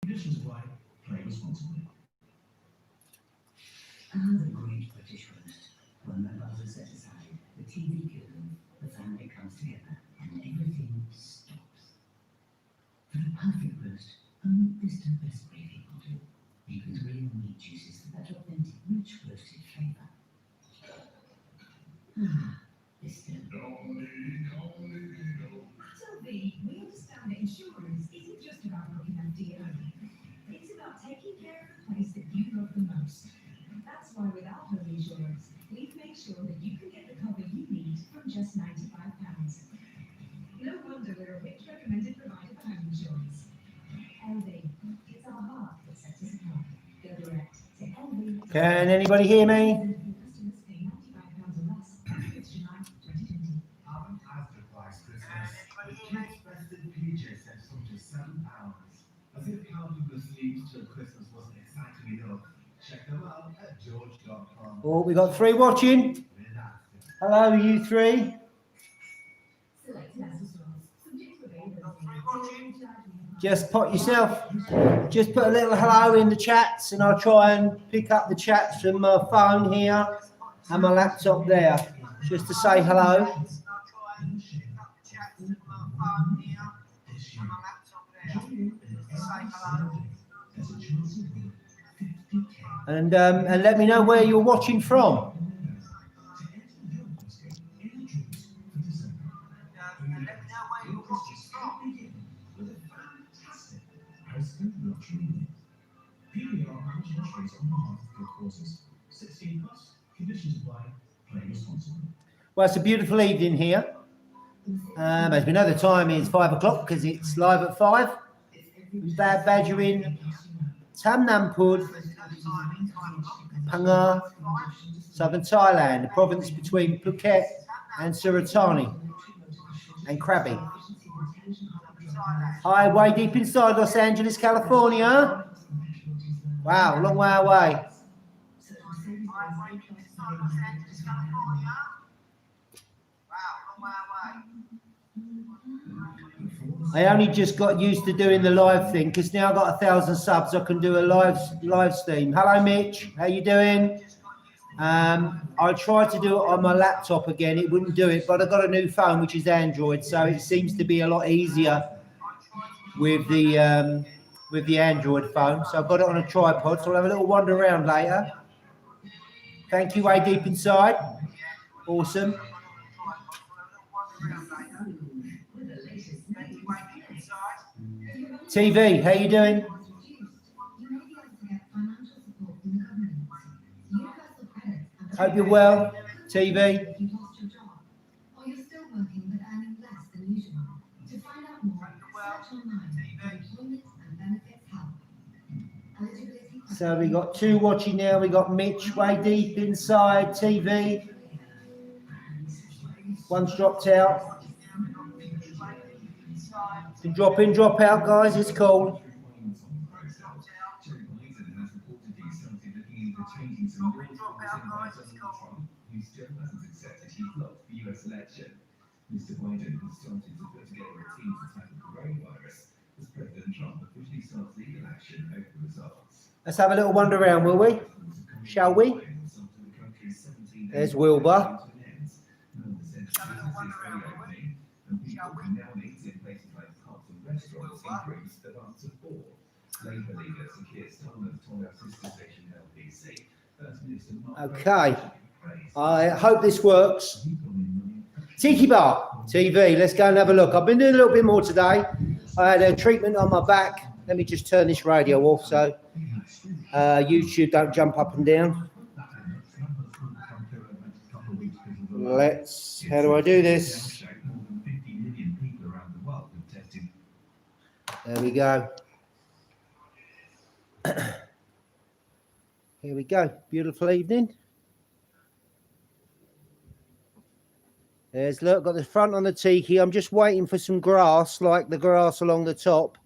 Conditions apply. Play responsibly. The great British roast. When the buzz is set aside, the TV curtain, the family comes together, and everything stops. For a perfect roast, only this the best gravy will do. Because real meat juices for that authentic, rich roasted flavour. This Sylvie, we understand that insurance isn't just about looking after you. It's about taking care of the place that you love the most. That's why with our home insurance, we've made sure that you can get the cover you need from just £95. No wonder we're a rich recommended provider for home insurance. LV, it's our heart that sets us apart. Go direct to LV. Can anybody hear me? Customers pay £95 or less since July 2020. Haven't advertised Christmas. The kids' festive PJ set some to £7. As if counting the sleeves till Christmas wasn't exciting enough. Check them out at george.com. Oh, we got 3 watching. Hello, you 3. Just put a little hello in the chats, and I'll try and pick up the chats from my phone here and my laptop there, just to say hello. And let me know where you're watching from. Well, it's a beautiful evening here. As we know, the time is 5 o'clock because it's live at 5. Bad Badgering, Tam Nampud, Phang, southern Thailand, the province between Phuket and Suratani, and Krabi. Hi, way deep inside Los Angeles, California. Wow, long way away. I only just got used to doing the live thing because now I've got 1,000 subs. I can do a live stream. Hello, Mitch. How you doing? I tried to do it on my laptop again. It wouldn't do it, but I got a new phone, which is Android, so it seems to be a lot easier with the Android phone. So I've got it on a tripod. So I'll have a little wander around later. Thank you, way deep inside. Awesome. TV, how you doing? Hope you're well. TV. So we got 2 watching now. We got Mitch way deep inside TV. One's dropped out. Can drop in, drop out, guys. It's cold. Mr. Biden has started to put together a team to tackle coronavirus as President Trump officially starts legal action over the results. Let's have a little wander around, will we? Shall we? There's Wilbur. Okay. I hope this works. Tiki Bar TV, let's go and have a look. I've been doing a little bit more today. I had a treatment on my back. Let me just turn this radio off so YouTube don't jump up and down. How do I do this? There we go. Here we go. Beautiful evening. There's, look, got the front on the tiki. I'm just waiting for some grass, like the grass along the top,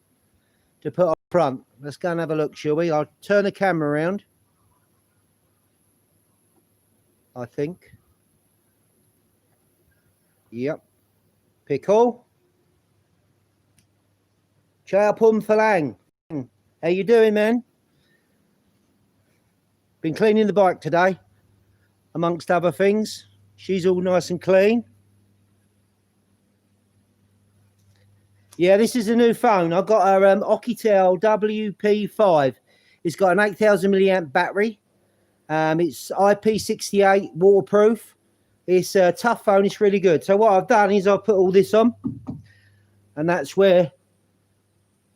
to put up front. Let's go and have a look, shall we? I'll turn the camera around, I think. Yep. Pickle. Chow Pum Phalang. How you doing, man? Been cleaning the bike today, amongst other things. She's all nice and clean. Yeah, this is a new phone. I've got a Okitel WP5. It's got an 8,000 milliamp battery. It's IP68 waterproof. It's a tough phone. It's really good. So what I've done is I've put all this on, and that's where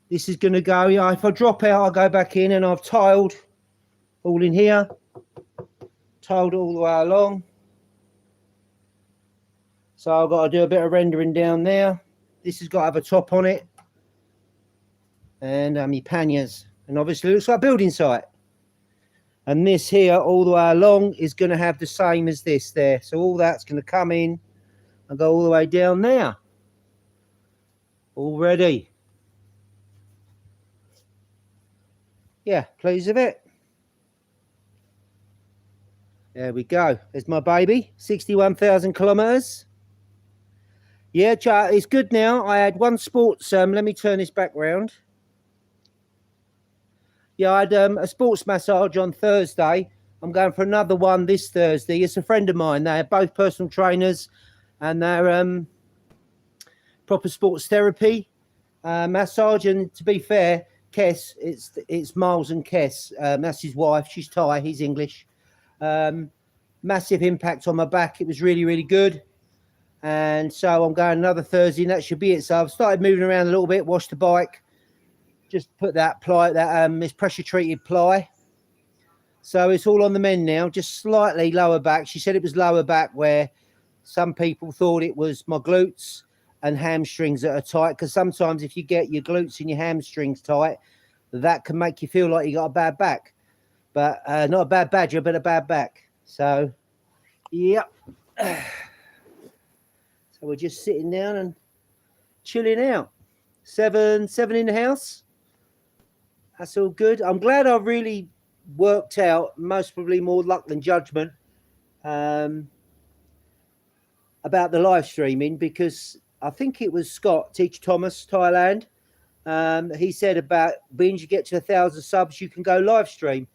this is going to go. Yeah, if I drop out, I'll go back in, and I've tiled all in here, tiled all the way along. So I've got to do a bit of rendering down there. This has got to have a top on it, and my panniers, and obviously it looks like a building site. And this here all the way along is going to have the same as this there. So all that's going to come in and go all the way down there. Already. Yeah, pleased with it. There we go. There's my baby. 61,000 kilometers. Yeah, it's good now. I had one sports. Let me turn this back round. Yeah, I had a sports massage on Thursday. I'm going for another one this Thursday. It's a friend of mine. They're both personal trainers, and they're proper sports therapy massage. And to be fair, Kess, it's Miles and Kess. That's his wife. She's Thai. He's English. Massive impact on my back. It was really, really good. And so I'm going another Thursday, and that should be it. So I've started moving around a little bit, washed the bike. Just put that ply, this pressure treated ply. So it's all on the mend now, just slightly lower back. She said it was lower back where some people thought it was my glutes and hamstrings that are tight. Because sometimes if you get your glutes and your hamstrings tight, that can make you feel like you got a bad back. But not a bad badger, but a bad back. So, yep. So we're just sitting down and chilling out. Seven in the house. That's all good. I'm glad I've really worked out, most probably more luck than judgment, about the live streaming, because I think it was Scott, Teach Thomas, Thailand. He said about when you get to 1,000 subs, you can go live stream.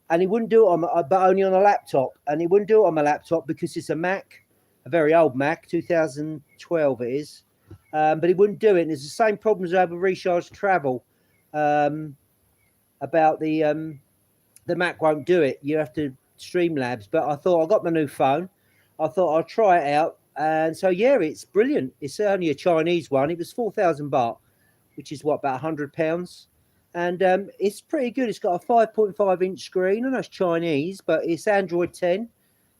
And he wouldn't do it but only on a laptop. And he wouldn't do it on my laptop because it's a Mac, a very old Mac, 2012 it is. But he wouldn't do it. And it's the same problems over Recharge Travel. About the Mac won't do it. You have to Streamlabs. But I thought I got my new phone. I thought I'll try it out. And so, yeah, it's brilliant. It's only a Chinese one. It was 4,000 baht, which is what, about £100. And it's pretty good. It's got a 5.5-inch screen. I know it's Chinese, but it's Android 10.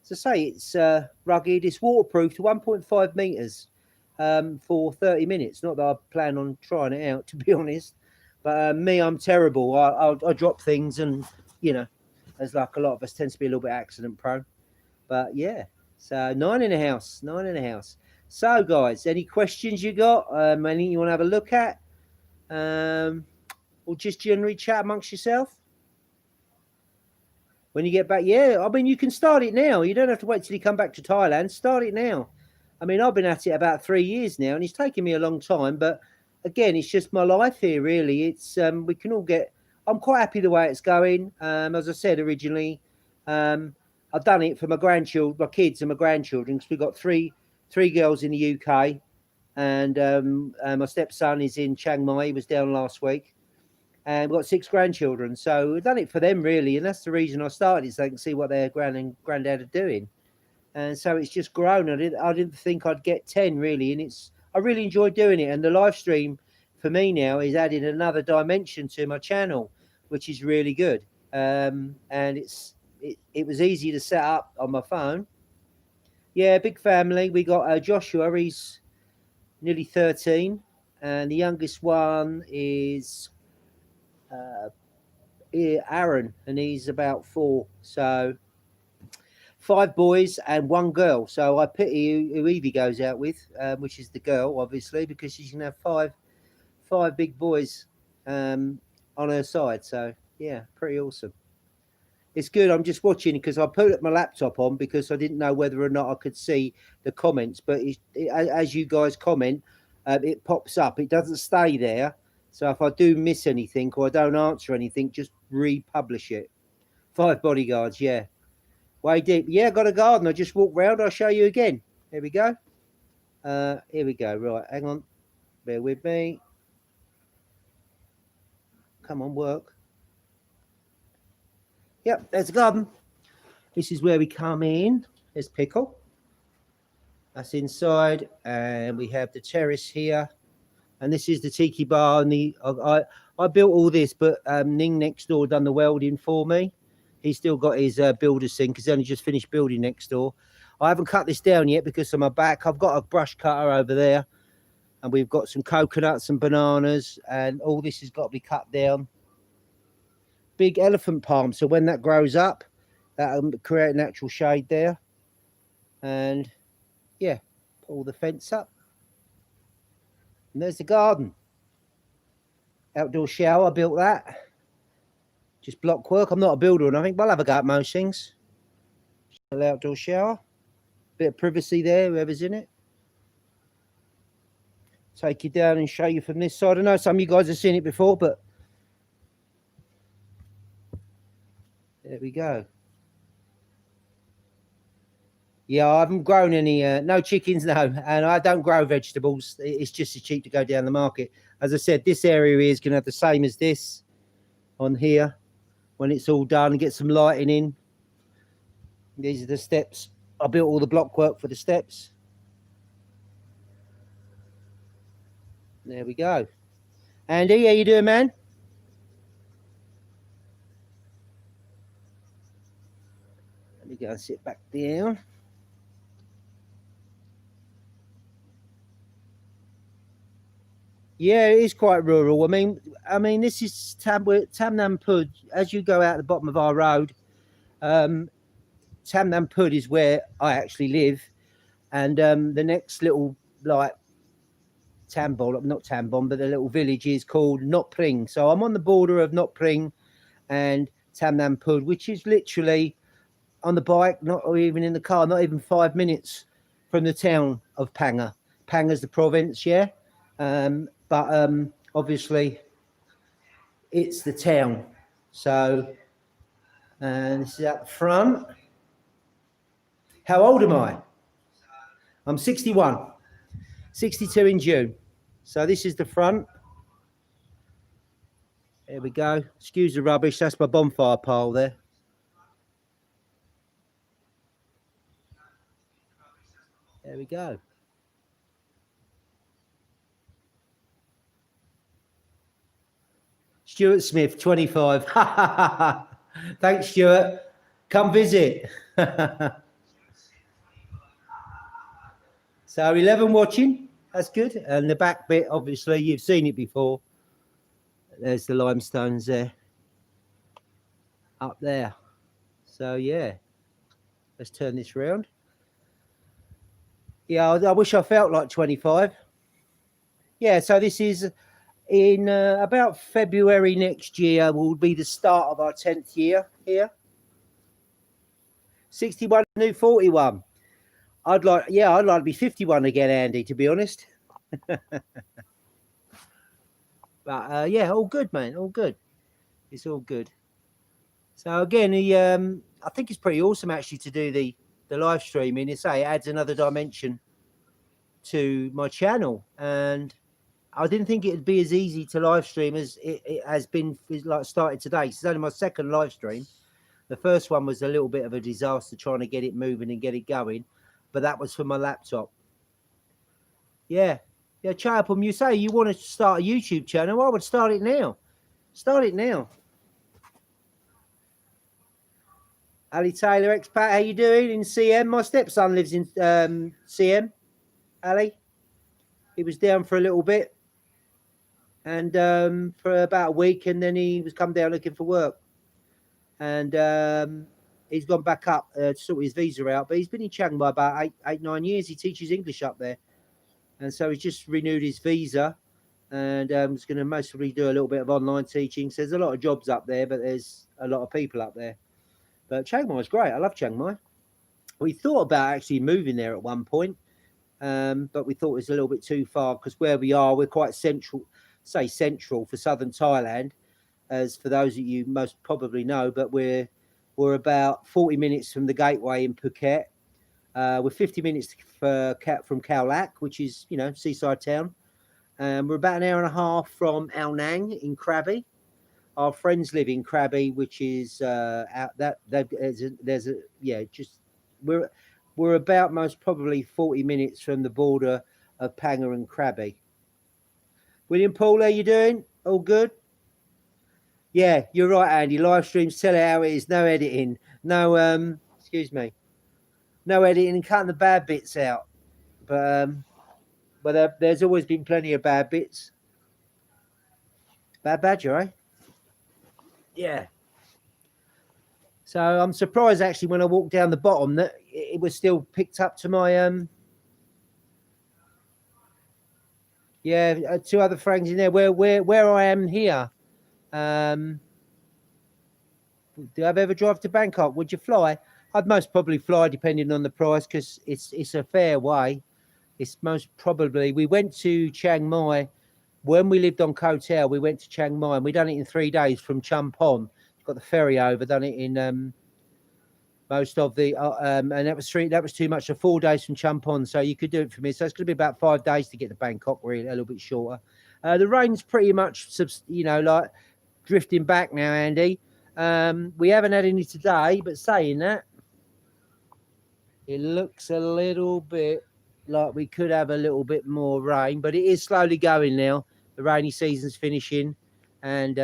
As I say, it's rugged. It's waterproof to 1.5 meters for 30 minutes. Not that I plan on trying it out, to be honest. But me, I'm terrible. I drop things, and, you know, as like a lot of us tends to be a little bit accident prone. But, yeah, so 9 in the house. So, guys, any questions you got? Anything you want to have a look at? Or just generally chat amongst yourself? When you get back, yeah, I mean, you can start it now. You don't have to wait till you come back to Thailand. Start it now. I mean, I've been at it about 3 years now, and it's taken me a long time. But again, it's just my life here, really. It's we can all get. I'm quite happy the way it's going. As I said originally, I've done it for my grandchildren, my kids, and my grandchildren, because we've got three girls in the UK, and my stepson is in Chiang Mai. He was down last week. And we've got 6 grandchildren. So we've done it for them, really. And that's the reason I started, so they can see what their grand and granddad are doing. And so it's just grown. I didn't think I'd get 10, really. And I really enjoy doing it. And the live stream for me now is adding another dimension to my channel, which is really good. And it was easy to set up on my phone. Yeah, big family. We got Joshua. He's nearly 13. And the youngest one is... Aaron, and he's about 4. So 5 boys and 1 girl. So I pity who Evie goes out with, which is the girl, obviously, because she's gonna have 5 big boys on her side. So yeah, pretty awesome. It's good. I'm just watching because I put my laptop on because I didn't know whether or not I could see the comments. But as you guys comment, it pops up. It doesn't stay there. So if I do miss anything or I don't answer anything, just republish it. 5 bodyguards, yeah. Way deep. Yeah, got a garden. I just walked round. I'll show you again. Here we go. Here we go. Right, hang on. Bear with me. Come on, work. Yep, there's the garden. This is where we come in. There's Pickle. That's inside. And we have the terrace here. And this is the Tiki Bar. And I built all this, but Ning next door done the welding for me. He's still got his builder's thing because he only just finished building next door. I haven't cut this down yet because of my back. I've got a brush cutter over there. And we've got some coconuts and bananas. And all this has got to be cut down. Big elephant palm. So when that grows up, that'll create a natural shade there. And yeah, pull the fence up. And there's the garden. Outdoor shower, I built that. Just block work. I'm not a builder or nothing, but I'll have a go at most things. An outdoor shower. Bit of privacy there, whoever's in it. Take you down and show you from this side. I know some of you guys have seen it before, but there we go. Yeah, I haven't grown any, no chickens, no. And I don't grow vegetables. It's just as cheap to go down the market. As I said, this area is going to have the same as this on here when it's all done and get some lighting in. These are the steps. I built all the block work for the steps. There we go. Andy, how you doing, man? Let me go and sit back down. Yeah, it is quite rural. I mean, this is Tam Nam Pud. As you go out the bottom of our road, Tam Nam Pud is where I actually live, and the next little like Tambon, not Tambon, but the little village is called Not Pring. So I'm on the border of Not Pring and Tam Nam Pud, which is literally on the bike, not even in the car, not even 5 minutes from the town of Panga. Panga's the province, yeah. But obviously it's the town. So this is up front. How old am I? I'm 61, 62 in June. So this is the front. There we go. Excuse the rubbish. That's my bonfire pile there. There we go. Stuart Smith, 25. Thanks, Stuart. Come visit. So 11 watching. That's good. And the back bit, obviously, you've seen it before. There's the limestones there. Up there. So, yeah. Let's turn this round. Yeah, I wish I felt like 25. Yeah, so this is in about February next year will be the start of our 10th year here. 61, new 41. I'd like to be 51 again, Andy, to be honest. But yeah, all good, man. All good. It's all good. So again, I think it's pretty awesome actually to do the live streaming. It adds another dimension to my channel, and I didn't think it'd be as easy to live stream as it has been. Like started today. It's only my second live stream. The first one was a little bit of a disaster trying to get it moving and get it going, but that was for my laptop. Yeah, Chapel, you say you want to start a YouTube channel? I would start it now. Start it now. Ali Taylor, expat, how you doing in CM? My stepson lives in CM. Ali, he was down for a little bit, and for about a week, and then he was come down looking for work, and he's gone back up to sort his visa out. But he's been in Chiang Mai about 9 years. He teaches English up there, and so he's just renewed his visa, and he's going to mostly do a little bit of online teaching. So there's a lot of jobs up there, but there's a lot of people up there. But Chiang Mai is great. I love Chiang Mai. We thought about actually moving there at one point, but we thought it was a little bit too far because where we are, we're quite central. say central for southern Thailand, as for those of you most probably know, but we're about 40 minutes from the gateway in Phuket. We're 50 minutes from Khao Lak, which is, you know, seaside town. We're about an hour and a half from Ao Nang in Krabi. Our friends live in Krabi, which is out that there's a yeah, just we're about most probably 40 minutes from the border of Panga and Krabi. William Paul, how you doing? All good? Yeah, you're right, Andy. Live streams, tell it how it is. No editing. No excuse me. No editing and cutting the bad bits out. But there's always been plenty of bad bits. Bad badger, eh? Yeah. So I'm surprised actually when I walked down the bottom that it was still picked up to my yeah, 2 other frags in there. Where I am here. Do I ever drive to Bangkok? Would you fly? I'd most probably fly depending on the price because it's a fair way. It's most probably we went to Chiang Mai when we lived on Koh Tao. We went to Chiang Mai and we done it in 3 days from Champon. Got the ferry over, done it in most of the and that was too much. So 4 days from Champon, so you could do it for me. So it's going to be about 5 days to get to Bangkok, really a little bit shorter. The rain's pretty much, you know, like drifting back now, Andy. We haven't had any today, but saying that, it looks a little bit like we could have a little bit more rain, but it is slowly going now. The rainy season's finishing, and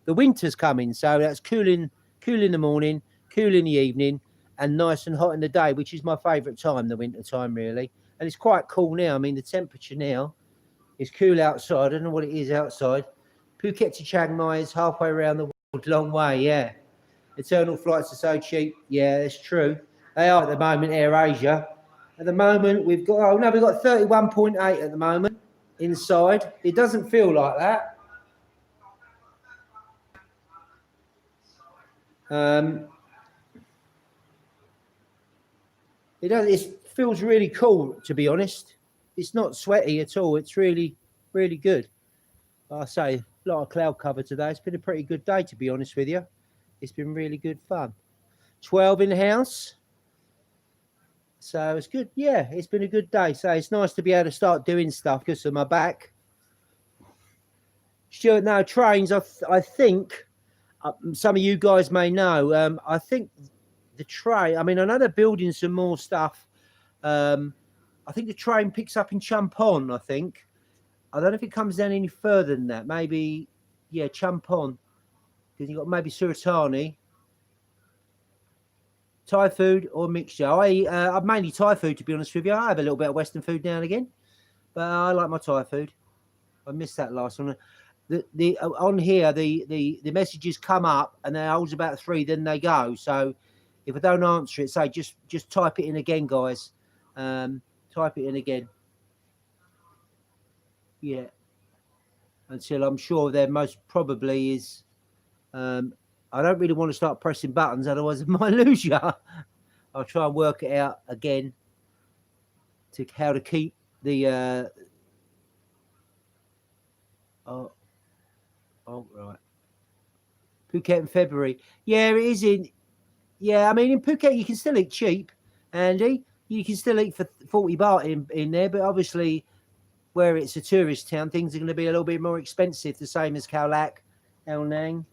the winter's coming, so that's cool in the morning, cool in the evening, and nice and hot in the day, which is my favourite time, the winter time, really. And it's quite cool now. I mean, the temperature now is cool outside. I don't know what it is outside. Phuket to Chiang Mai is halfway around the world, long way, yeah. Eternal flights are so cheap. Yeah, it's true. They are at the moment, Air Asia. At the moment, we've got 31.8 at the moment inside. It doesn't feel like that. It feels really cool, to be honest. It's not sweaty at all. It's really, really good. Like I say, a lot of cloud cover today. It's been a pretty good day, to be honest with you. It's been really good fun. 12 in the house. So it's good. Yeah, it's been a good day. So it's nice to be able to start doing stuff because of my back. Stuart, now trains, I think, some of you guys may know, I think the train, I mean, I know they're building some more stuff. I think the train picks up in Champon, I think. I don't know if it comes down any further than that. Maybe, yeah, Champon. Because you've got maybe Suratani. Thai food or mixture. I'm mainly Thai food, to be honest with you. I have a little bit of Western food now and again. But I like my Thai food. I missed that last one. On here, the messages come up and they're always about 3, then they go. So if I don't answer it, say just type it in again, guys. Type it in again. Yeah. Until I'm sure there most probably is. I don't really want to start pressing buttons, otherwise I might lose you. I'll try and work it out again to how to keep the. Oh, right. Phuket in February. Yeah, it is in. Yeah, I mean, in Phuket, you can still eat cheap, Andy. You can still eat for 40 baht in there, but obviously, where it's a tourist town, things are going to be a little bit more expensive, the same as Khao Lak, Ao Nang,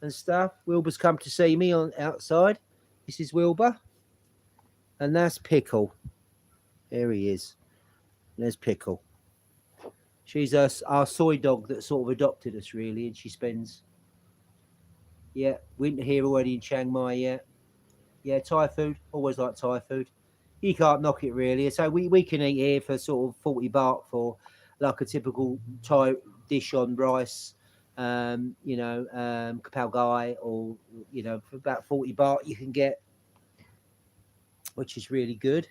and stuff. Wilbur's come to see me on outside. This is Wilbur. And that's Pickle. There he is. There's Pickle. She's our soy dog that sort of adopted us, really, and she spends, yeah, winter here already in Chiang Mai, yeah. Yeah, Thai food, always like Thai food. You can't knock it, really. So we can eat here for sort of 40 baht for like a typical Thai dish on rice, kapao gai, or, for about 40 baht you can get, which is really good.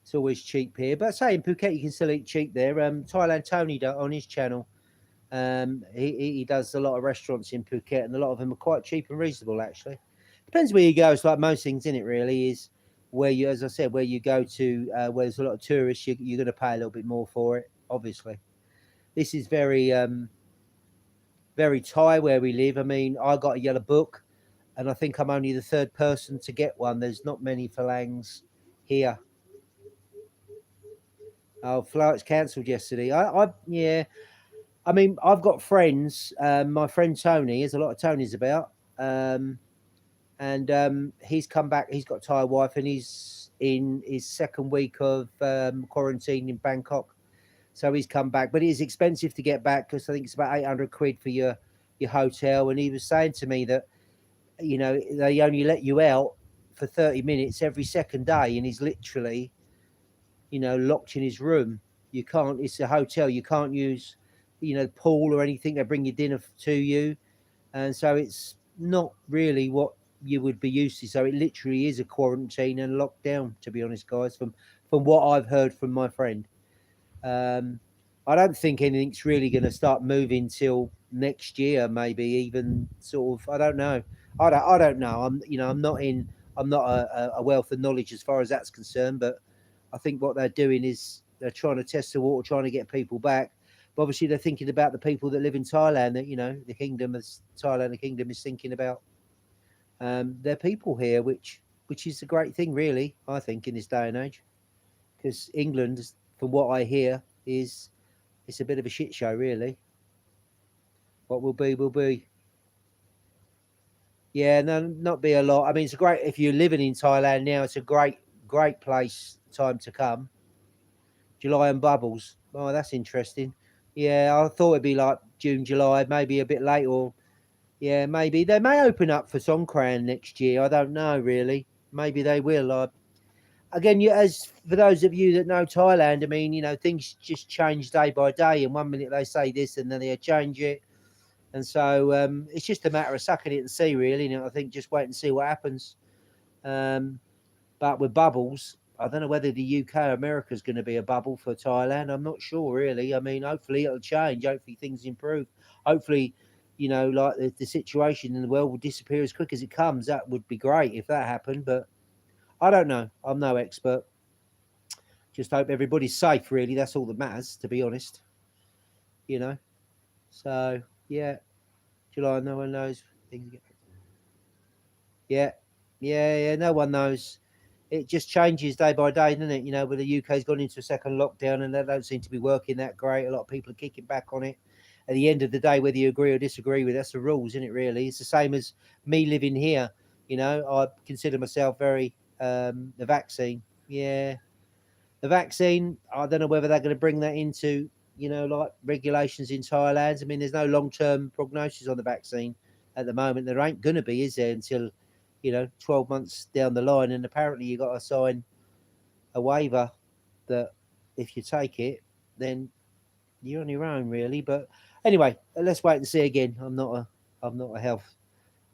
It's always cheap here, but say in Phuket you can still eat cheap there. Thailand Tony on his channel, he does a lot of restaurants in Phuket, and a lot of them are quite cheap and reasonable, actually. Depends where you go. It's like most things in it, really, is where you, as I said, where you go to, where there's a lot of tourists, you're going to pay a little bit more for it, obviously. this is very Thai where we live. I mean, I got a yellow book, and I think I'm only the third person to get one. There's not many Phalangs here. Oh, flights cancelled yesterday. Yeah. I mean, I've got friends. My friend Tony, there's a lot of Tonys about, and he's come back. He's got a Thai wife, and he's in his second week of quarantine in Bangkok. So he's come back, but it is expensive to get back because I think it's about 800 quid for your hotel. And he was saying to me that they only let you out for 30 minutes every second day, and he's literally locked in his room. You can't. It's a hotel. You can't use pool or anything. They bring your dinner to you, and so it's not really what you would be used to. So it literally is a quarantine and lockdown, to be honest, guys, from what I've heard from my friend. I don't think anything's really going to start moving till next year, maybe even sort of. I don't know. I don't know. I'm not a wealth of knowledge as far as that's concerned, but I think what they're doing is they're trying to test the water, trying to get people back. But obviously, they're thinking about the people that live in Thailand. That the kingdom is Thailand. The kingdom is thinking about their people here, which is a great thing, really. I think in this day and age, because England, from what I hear, it's a bit of a shit show, really. What will be, will be. Yeah, no, not be a lot. I mean, it's a great if you're living in Thailand now. It's a great place time to come. July and bubbles. Oh, that's interesting. Yeah, I thought it'd be like June, July, maybe a bit late, or yeah, maybe they may open up for Songkran next year. I don't know really. Maybe they will. Again, as for those of you that know Thailand, I mean, things just change day by day, and 1 minute they say this, and then they change it, and so it's just a matter of sucking it and see, really. I think just wait and see what happens. But with bubbles, I don't know whether the UK or America is going to be a bubble for Thailand. I'm not sure, really. I mean, hopefully it'll change. Hopefully things improve. Hopefully, like the situation in the world will disappear as quick as it comes. That would be great if that happened. But I don't know. I'm no expert. Just hope everybody's safe, really. That's all that matters, to be honest. So, yeah. July, no one knows. Yeah. No one knows. It just changes day by day, doesn't it? Where the UK's gone into a second lockdown and they don't seem to be working that great. A lot of people are kicking back on it. At the end of the day, whether you agree or disagree with, that's the rules, isn't it? Really, it's the same as me living here. I consider myself very the vaccine. Yeah, the vaccine. I don't know whether they're going to bring that into like regulations in Thailand. I mean, there's no long-term prognosis on the vaccine at the moment. There ain't going to be, is there, until 12 months down the line, and apparently you got to sign a waiver that if you take it, then you're on your own, really. But anyway, let's wait and see. Again, I'm not a health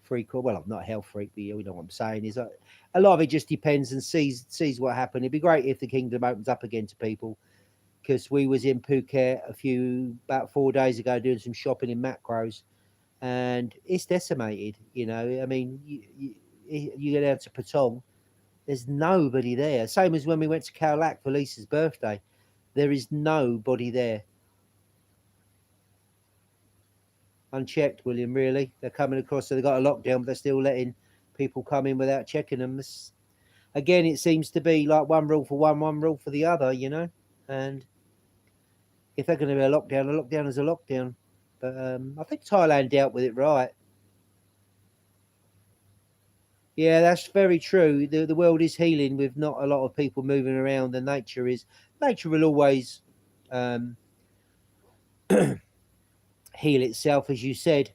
freak, or well, I'm not a health freak, but you know what I'm saying is a lot of it just depends and sees what happens. It'd be great if the kingdom opens up again to people, because we was in Phuket about 4 days ago doing some shopping in Macros, and it's decimated. I mean, you go down to Patong, there's nobody there. Same as when we went to Khao Lak for Lisa's birthday. There is nobody there. Unchecked, William, really. They're coming across, so they've got a lockdown, but they're still letting people come in without checking them. Again, it seems to be like one rule for one rule for the other, and if they're going to be a lockdown is a lockdown. But I think Thailand dealt with it right. Yeah, that's very true. The world is healing with not a lot of people moving around, and nature will always heal itself, as you said.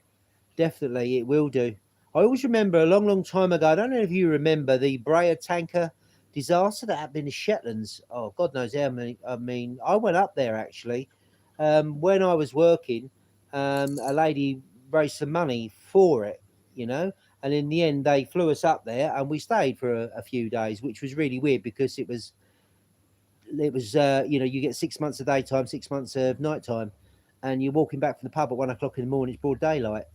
Definitely, it will do. I always remember a long time ago, I don't know if you remember the Brea tanker disaster that happened in the Shetlands. Oh, God knows how many. I mean, I went up there actually. When I was working, a lady raised some money for it, and in the end they flew us up there and we stayed for a few days, which was really weird because it was you get 6 months of daytime, 6 months of nighttime, and you're walking back from the pub at 1 o'clock in the morning. It's broad daylight.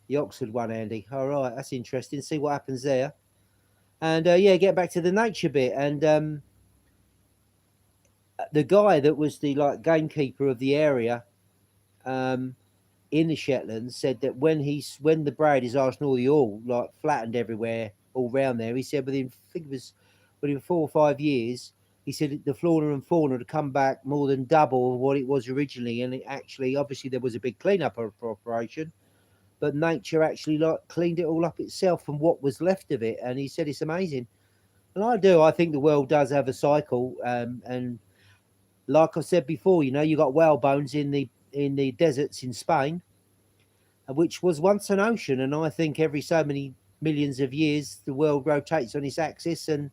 The Oxford one, Andy. All right, that's interesting. See what happens there. And get back to the nature bit. And the guy that was the like gamekeeper of the area in the Shetlands said that when the braid is arsenal all the oil like flattened everywhere all round there, he said within I think it was within 4 or 5 years, he said the flora and fauna had come back more than double what it was originally, and it actually obviously there was a big cleanup operation, but nature actually like cleaned it all up itself from what was left of it, and he said it's amazing. And I think the world does have a cycle, and like I said before, you got whale bones in the deserts in Spain, which was once an ocean. And I think every so many millions of years, the world rotates on its axis, and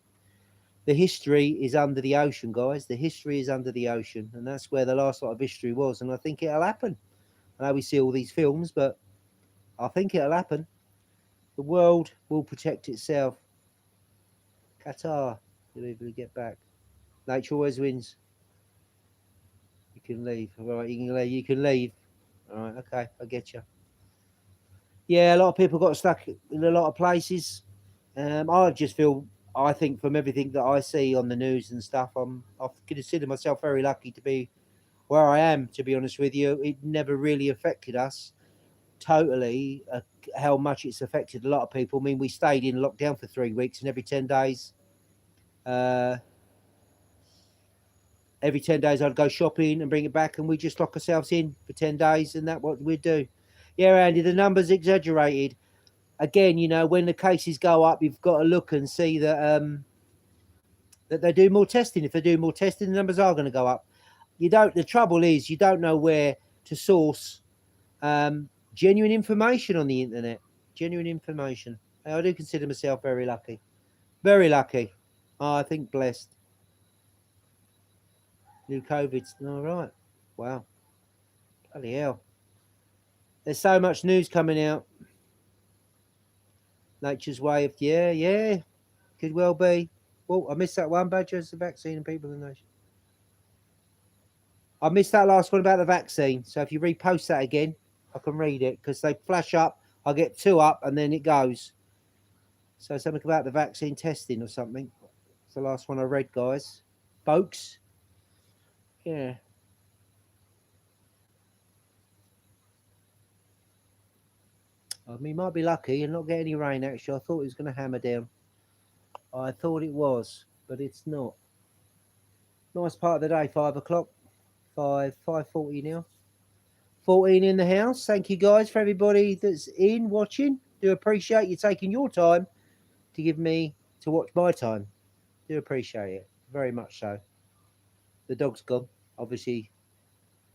the history is under the ocean, guys. The history is under the ocean, and that's where the last lot of history was. And I think it'll happen. I know we see all these films, but I think it'll happen. The world will protect itself. Qatar, you'll eventually get back. Nature always wins. You can leave. All right, you can leave. You can leave. All right, okay, I get you. Yeah, a lot of people got stuck in a lot of places. I just feel, I think from everything that I see on the news and stuff, I consider myself very lucky to be where I am. To be honest with you, it never really affected us totally. How much it's affected a lot of people. I mean, we stayed in lockdown for 3 weeks, and uh, every 10 days I'd go shopping and bring it back, and we just lock ourselves in for 10 days, and that's what we'd do. Yeah, Andy, the numbers exaggerated. Again, when the cases go up, you've got to look and see that they do more testing. If they do more testing, the numbers are going to go up. The trouble is you don't know where to source genuine information on the internet. Genuine information. I do consider myself very lucky. Very lucky. I think blessed. New COVID's all right. Wow. Bloody hell. There's so much news coming out. Nature's way of, yeah. Could well be. Well, I missed that one, Badger. The vaccine and people in the nation. I missed that last one about the vaccine. So if you repost that again, I can read it because they flash up. I get 2 up and then it goes. So something about the vaccine testing or something. It's the last one I read, guys. Folks. Yeah. I mean, might be lucky and not get any rain, actually. I thought it was going to hammer down. I thought it was, but it's not. Nice part of the day, 5 o'clock. 5:40 now. 14 in the house. Thank you, guys, for everybody that's in watching. Do appreciate you taking your time to watch my time. Do appreciate it. Very much so. The dog's gone. Obviously,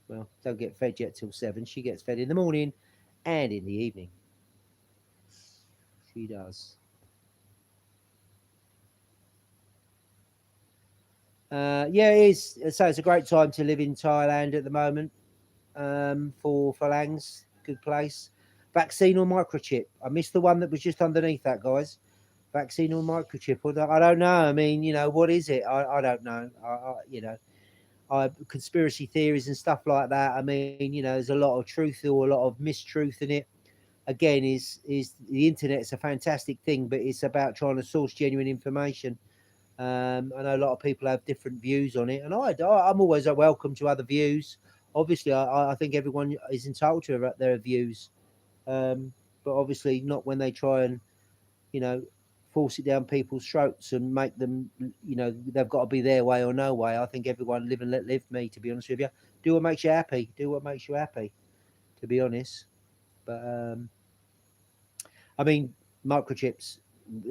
well, don't get fed yet till 7. She gets fed in the morning and in the evening. She does. Yeah, it is. So it's a great time to live in Thailand at the moment. For Phalanx, good place. Vaccine or microchip? I missed the one that was just underneath that, guys. Vaccine or microchip? I don't know. I mean, what is it? I don't know. Conspiracy theories and stuff like that. I mean, there's a lot of truth or a lot of mistruth in it. Again, is the internet's a fantastic thing, but it's about trying to source genuine information. I know a lot of people have different views on it, and I'm always welcome to other views. Obviously, I think everyone is entitled to their views, but obviously not when they try and, force it down people's throats and make them, they've got to be their way or no way. I think everyone live and let live. Me, to be honest with you, do what makes you happy. Do what makes you happy. To be honest, but I mean, microchips.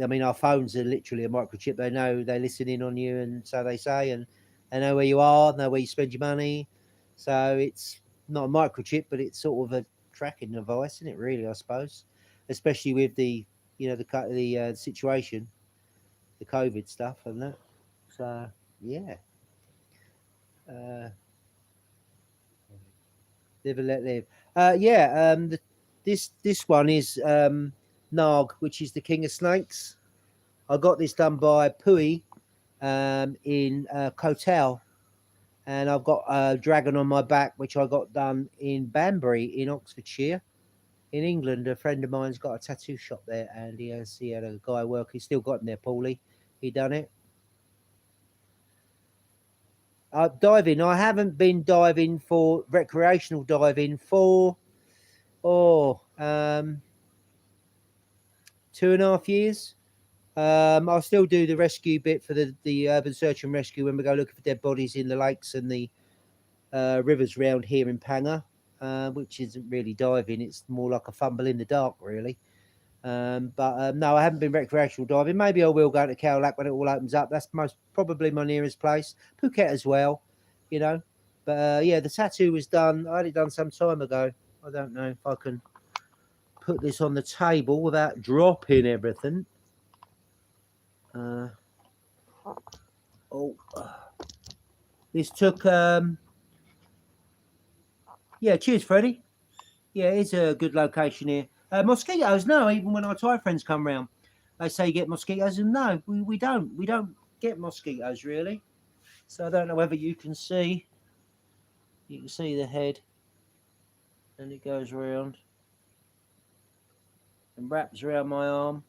I mean, our phones are literally a microchip. They know, they listen in on you, and so they say, and they know where you are, know where you spend your money. So it's not a microchip, but it's sort of a tracking device, isn't it? Really, I suppose, especially with the the situation, the COVID stuff, and that. So yeah, live and let live. This one is Nag, which is the king of snakes. I got this done by Pui in Kotel, and I've got a dragon on my back, which I got done in Banbury in Oxfordshire, in England. A friend of mine's got a tattoo shop there, and he had a guy working. He's still got him there, Paulie. He done it. Diving. I haven't been diving for recreational diving for 2.5 years. I'll still do the rescue bit for the urban search and rescue when we go looking for dead bodies in the lakes and the rivers round here in Panga, which isn't really diving. It's more like a fumble in the dark, really. But no, I haven't been recreational diving. Maybe I will go to Khao when it all opens up. That's most probably my nearest place. Phuket as well, you know. But yeah, the tattoo was done. I had it done some time ago. I don't know if I can put this on the table without dropping everything. This took yeah, cheers, Freddie. Yeah, it's a good location here. Mosquitoes, no, even when our Thai friends come round, they say you get mosquitoes, and no, we don't get mosquitoes really. So I don't know whether you can see the head, and it goes around and wraps around my arm.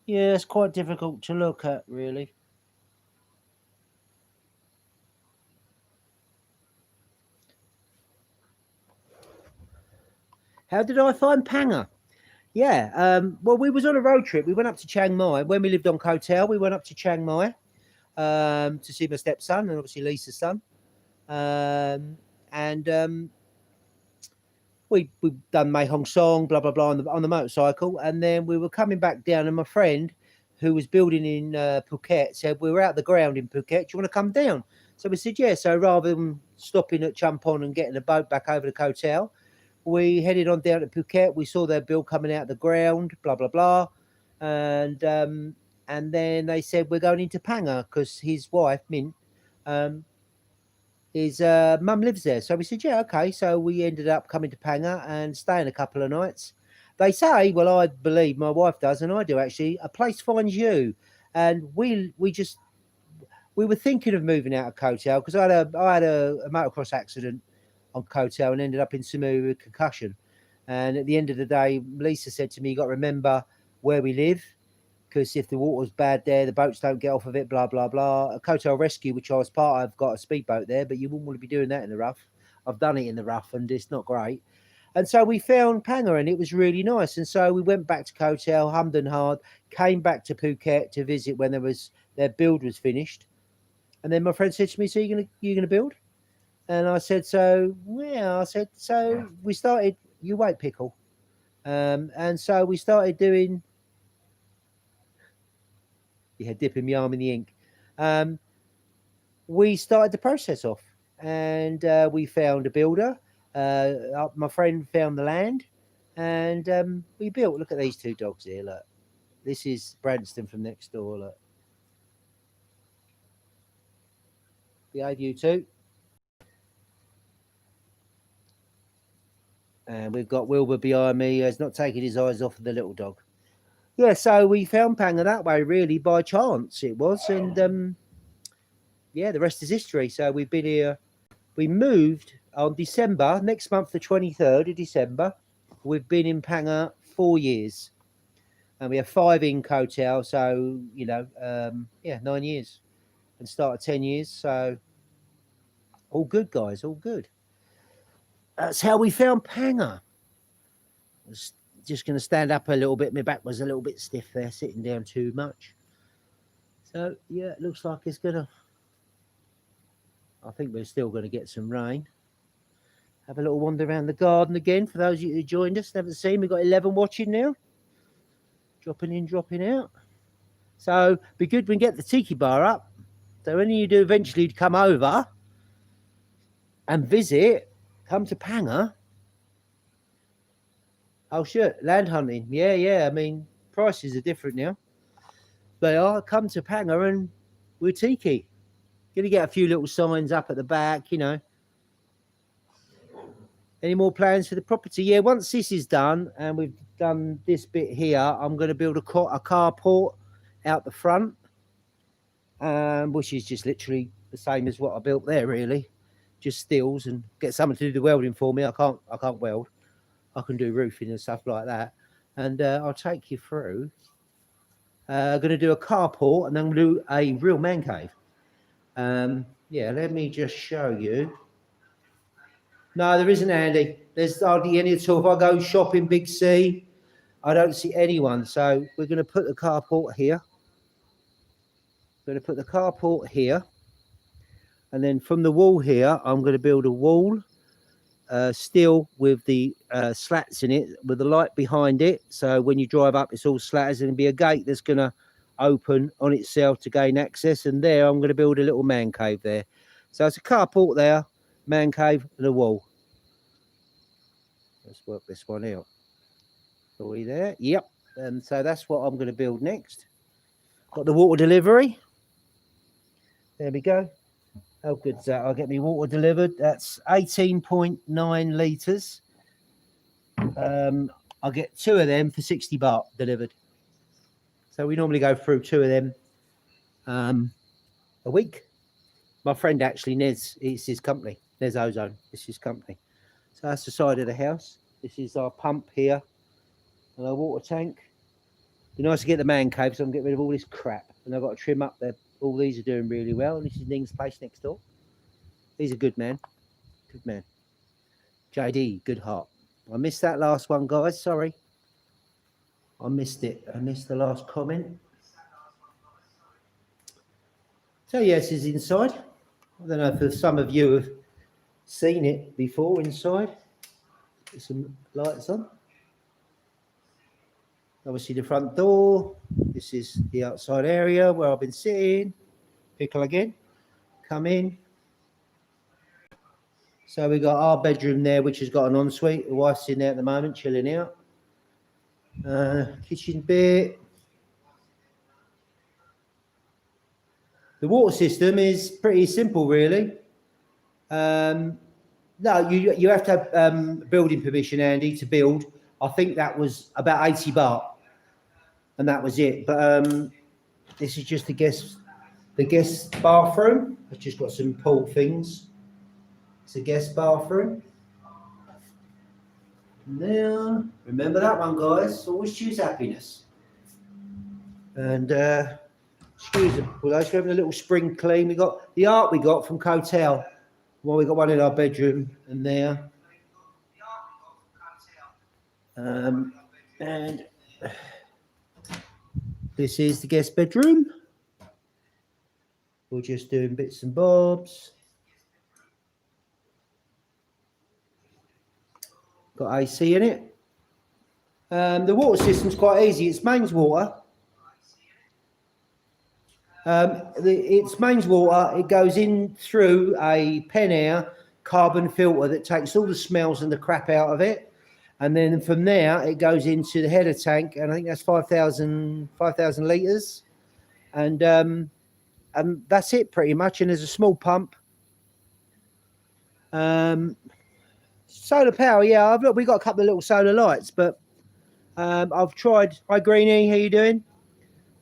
Yeah, it's quite difficult to look at, really. How did I find Panga? Yeah, well, we was on a road trip. We went up to Chiang Mai. When we lived on Koh Tao, we went up to Chiang Mai to see my stepson and obviously Lisa's son. We've done Mae Hong Song, blah, blah, blah, on the motorcycle. And then we were coming back down, and my friend who was building in Phuket said, we were out the ground in Phuket. Do you want to come down? So we said, yeah. So rather than stopping at Champon and getting a boat back over to Koh Tao, we headed on down to Phuket. We saw their build coming out of the ground, blah, blah, blah. And then they said, we're going into Panga because his wife, Mint, his mum lives there. So we said, yeah, okay. So we ended up coming to Panga and staying a couple of nights. They say, well, I believe my wife does, and I do actually, a place finds you. And we were thinking of moving out of Koh Tao because I had a motocross accident on Koh Tao and ended up in Samui with concussion. And at the end of the day, Lisa said to me, you got to remember where we live, because if the water's bad there, the boats don't get off of it, blah, blah, blah. A Koh Tao Rescue, which I was part of, got a speedboat there, but you wouldn't want to be doing that in the rough. I've done it in the rough, and it's not great. And so we found Panga, and it was really nice. And so we went back to Koh Tao, hummed and hard, came back to Phuket to visit when their build was finished. And then my friend said to me, so you're gonna build? And I said, so, yeah. I said, so we started, you wait, pickle. And so we started doing, yeah, dipping my arm in the ink. We started the process off, and we found a builder. My friend found the land, and we built. Look at these two dogs here. Look, this is Branston from next door. Look, behave, you two. And we've got Wilbur behind me. He's not taking his eyes off of the little dog. Yeah, so we found Panga that way, really, by chance it was. And yeah, the rest is history. So we've been here. We moved on December, next month, the 23rd of December. We've been in Panga 4 years. And we have 5 in Koh Tao. So, you know, yeah, 9 years. And started 10 years. So all good, guys, all good. That's how we found Panga. I was just going to stand up a little bit. My back was a little bit stiff there, sitting down too much. So, yeah, it looks like it's going to... I think we're still going to get some rain. Have a little wander around the garden again. For those of you who joined us, never seen, we've got 11 watching now. Dropping in, dropping out. So, be good when we get the Tiki Bar up. So, when you do eventually come over and visit... Come to Panga. Oh, shit. Land hunting. Yeah. I mean, prices are different now. They are. Come to Panga and we're tiki. Going to get a few little signs up at the back, you know. Any more plans for the property? Yeah, once this is done and we've done this bit here, I'm going to build a carport out the front, which is just literally the same as what I built there, really. Just stills, and get someone to do the welding for me. I can't weld. I can do roofing and stuff like that. And I'll take you through. I'm going to do a carport, and then I'm going to do a real man cave. Yeah, let me just show you. No, there isn't, Andy. There's hardly any at all. If I go shopping Big C, I don't see anyone. So we're going to put the carport here. We're going to put the carport here. And then from the wall here, I'm going to build a wall, still with the slats in it, with the light behind it. So when you drive up, it's all slats. There's going to be a gate that's going to open on itself to gain access. And there, I'm going to build a little man cave there. So it's a carport there, man cave, and a wall. Let's work this one out. Are we there? Yep. And so that's what I'm going to build next. Got the water delivery. There we go. How good's that? I'll get me water delivered. That's 18.9 litres. I'll get 2 of them for 60 baht delivered. So we normally go through 2 of them a week. My friend actually, Nez, it's his company. Nez Ozone, it's his company. So that's the side of the house. This is our pump here and our water tank. It'd be nice to get the man cave so I can get rid of all this crap. And I've got to trim up there. All these are doing really well. And this is Ning's place next door. He's a good man. Good man. JD, good heart. I missed that last one, guys. Sorry. I missed it. I missed the last comment. So, yes, it's inside. I don't know if some of you have seen it before inside. Put some lights on. Obviously the front door. This is the outside area where I've been sitting. Pickle again. Come in. So we got our bedroom there, which has got an ensuite. The wife's in there at the moment, chilling out. Kitchen bit. The water system is pretty simple, really. No, you have to have building permission, Andy, to build. I think that was about 80 baht, and that was it. But this is just the guest bathroom. I've just got some pool things. It's a guest bathroom. Now, remember that one, guys. Always choose happiness. And excuse them. We're having a little spring clean. We got the art we got from Cotel. Well, we got one in our bedroom and there. And this is the guest bedroom. We're just doing bits and bobs. Got AC in it. The water system's quite easy. It's mains water. It's mains water. It goes in through a pen air carbon filter that takes all the smells and the crap out of it. And then from there, it goes into the header tank. And I think that's 5,000 litres. And that's it pretty much. And there's a small pump. Solar power, yeah. We got a couple of little solar lights, but I've tried. Hi, Greenie, how you doing?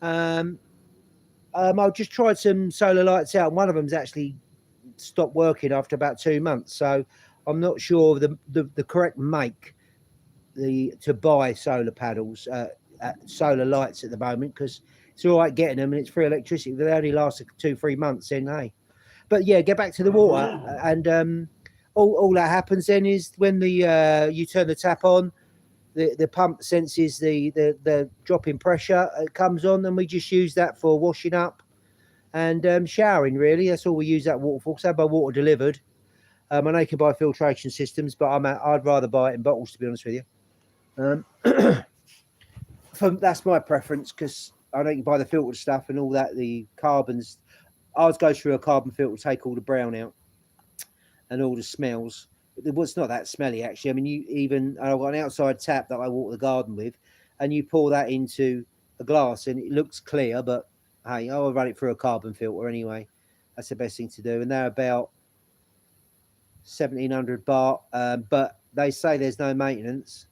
I've just tried some solar lights out, and one of them's actually stopped working after about 2 months. So I'm not sure the correct make to buy solar panels, solar lights at the moment, because it's all right getting them and it's free electricity. They only last 2-3 months, then hey. But yeah, get back to the water and. All that happens then is when you turn the tap on, the pump senses the drop in pressure. It comes on, and we just use that for washing up and showering. Really, that's all we use that water for. So I buy water delivered. I know you can buy filtration systems, but I'd rather buy it in bottles, to be honest with you. That's my preference, because I know you can buy the filtered stuff and all that. The carbons, ours goes through a carbon filter, take all the brown out. And all the smells. It's not that smelly, actually. I mean, I've got an outside tap that I water the garden with, and you pour that into a glass and it looks clear, but hey, I'll run it through a carbon filter anyway. That's the best thing to do. And they're about 1,700 baht, but they say there's no maintenance.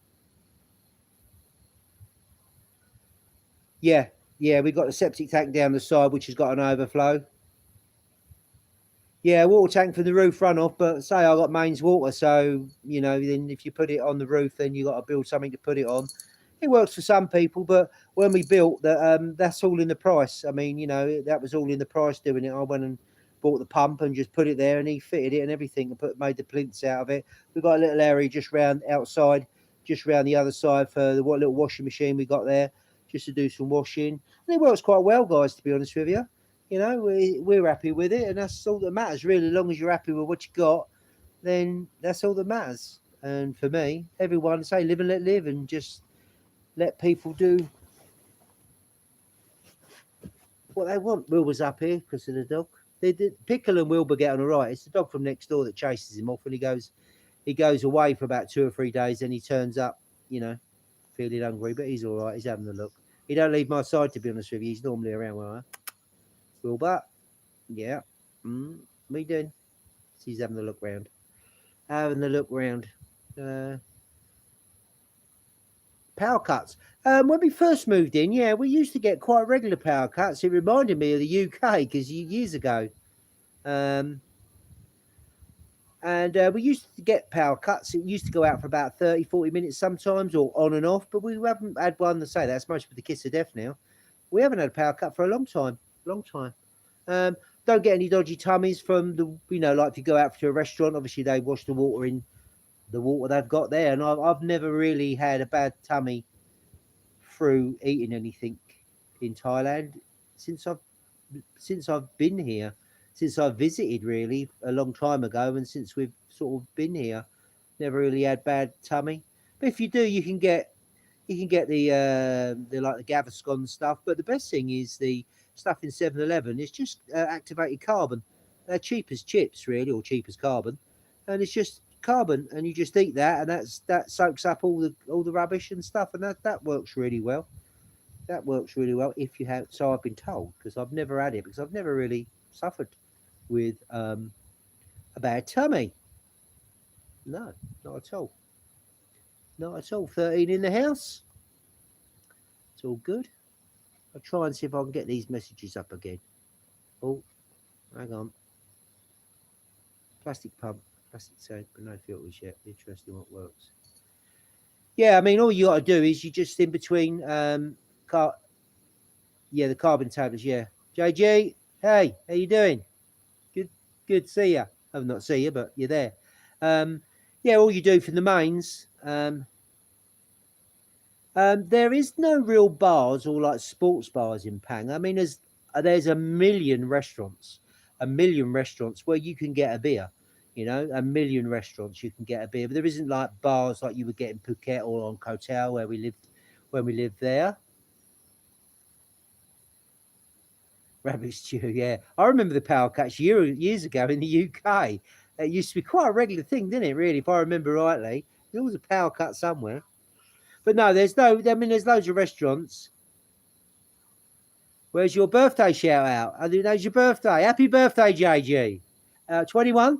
Yeah, we've got the septic tank down the side, which has got an overflow. Yeah, water tank for the roof runoff, but say I got mains water, so then if you put it on the roof, then you got to build something to put it on. It works for some people, but when we built that, that's all in the price. I mean, that was all in the price doing it. I went and bought the pump and just put it there, and he fitted it and everything, and made the plinths out of it. We've got a little area just round outside, just round the other side for the little washing machine we got there, just to do some washing. And it works quite well, guys, to be honest with you. You know, we're happy with it, and that's all that matters, really. As long as you're happy with what you got, then that's all that matters. And for me, everyone say live and let live, and just let people do what they want. Wilbur's up here because of the dog. Pickle and Wilbur get on all right. It's the dog from next door that chases him off, and he goes away for about 2 or 3 days, and he turns up, you know, feeling hungry, but he's all right. He's having a look. He don't leave my side, to be honest with you. He's normally around where I am. Wilbur, yeah, what are you doing? So he's having a look round. Power cuts. When we first moved in, yeah, we used to get quite regular power cuts. It reminded me of the UK because years ago, and we used to get power cuts. It used to go out for about 30, 40 minutes sometimes, or on and off. But we haven't had one to say that's most of the kiss of death now. We haven't had a power cut for a long time. Don't get any dodgy tummies from the, you know, like if you go out to a restaurant, obviously they wash the water in the water they've got there, and I've never really had a bad tummy through eating anything in Thailand since I've been here, since I visited really a long time ago, and since we've sort of been here, never really had bad tummy. But if you do, you can get the like the Gaviscon stuff, but the best thing is the stuff in 7-Eleven. It's just activated carbon. They're cheap as chips really, or cheap as carbon, and it's just carbon, and you just eat that, and that soaks up all the rubbish and stuff, and that works really well. That works really well if you have. So I've been told, because I've never had it, because I've never really suffered with a bad tummy. No, not at all. Not at all. 13 in the house. It's all good. I'll try and see if I can get these messages up again. Oh, hang on. Plastic pump. Plastic tank, but no filters yet. Interesting what works. Yeah, I mean, all you got to do is you just in between the carbon tablets. Yeah, JG, hey, how you doing? Good to see you. I've not seen you, but you're there. Yeah, all you do for the mains. There is no real bars or like sports bars in Pang. I mean, there's a million restaurants where you can get a beer. You know, a million restaurants you can get a beer, but there isn't like bars like you would get in Phuket or on Koh Tao where we lived there. Rabbit stew, yeah. I remember the power cuts years ago in the UK. It used to be quite a regular thing, didn't it? Really, if I remember rightly, there was a power cut somewhere. But no, there's loads of restaurants. Where's your birthday shout out? I didn't know it's your birthday. Happy birthday, JG. 21,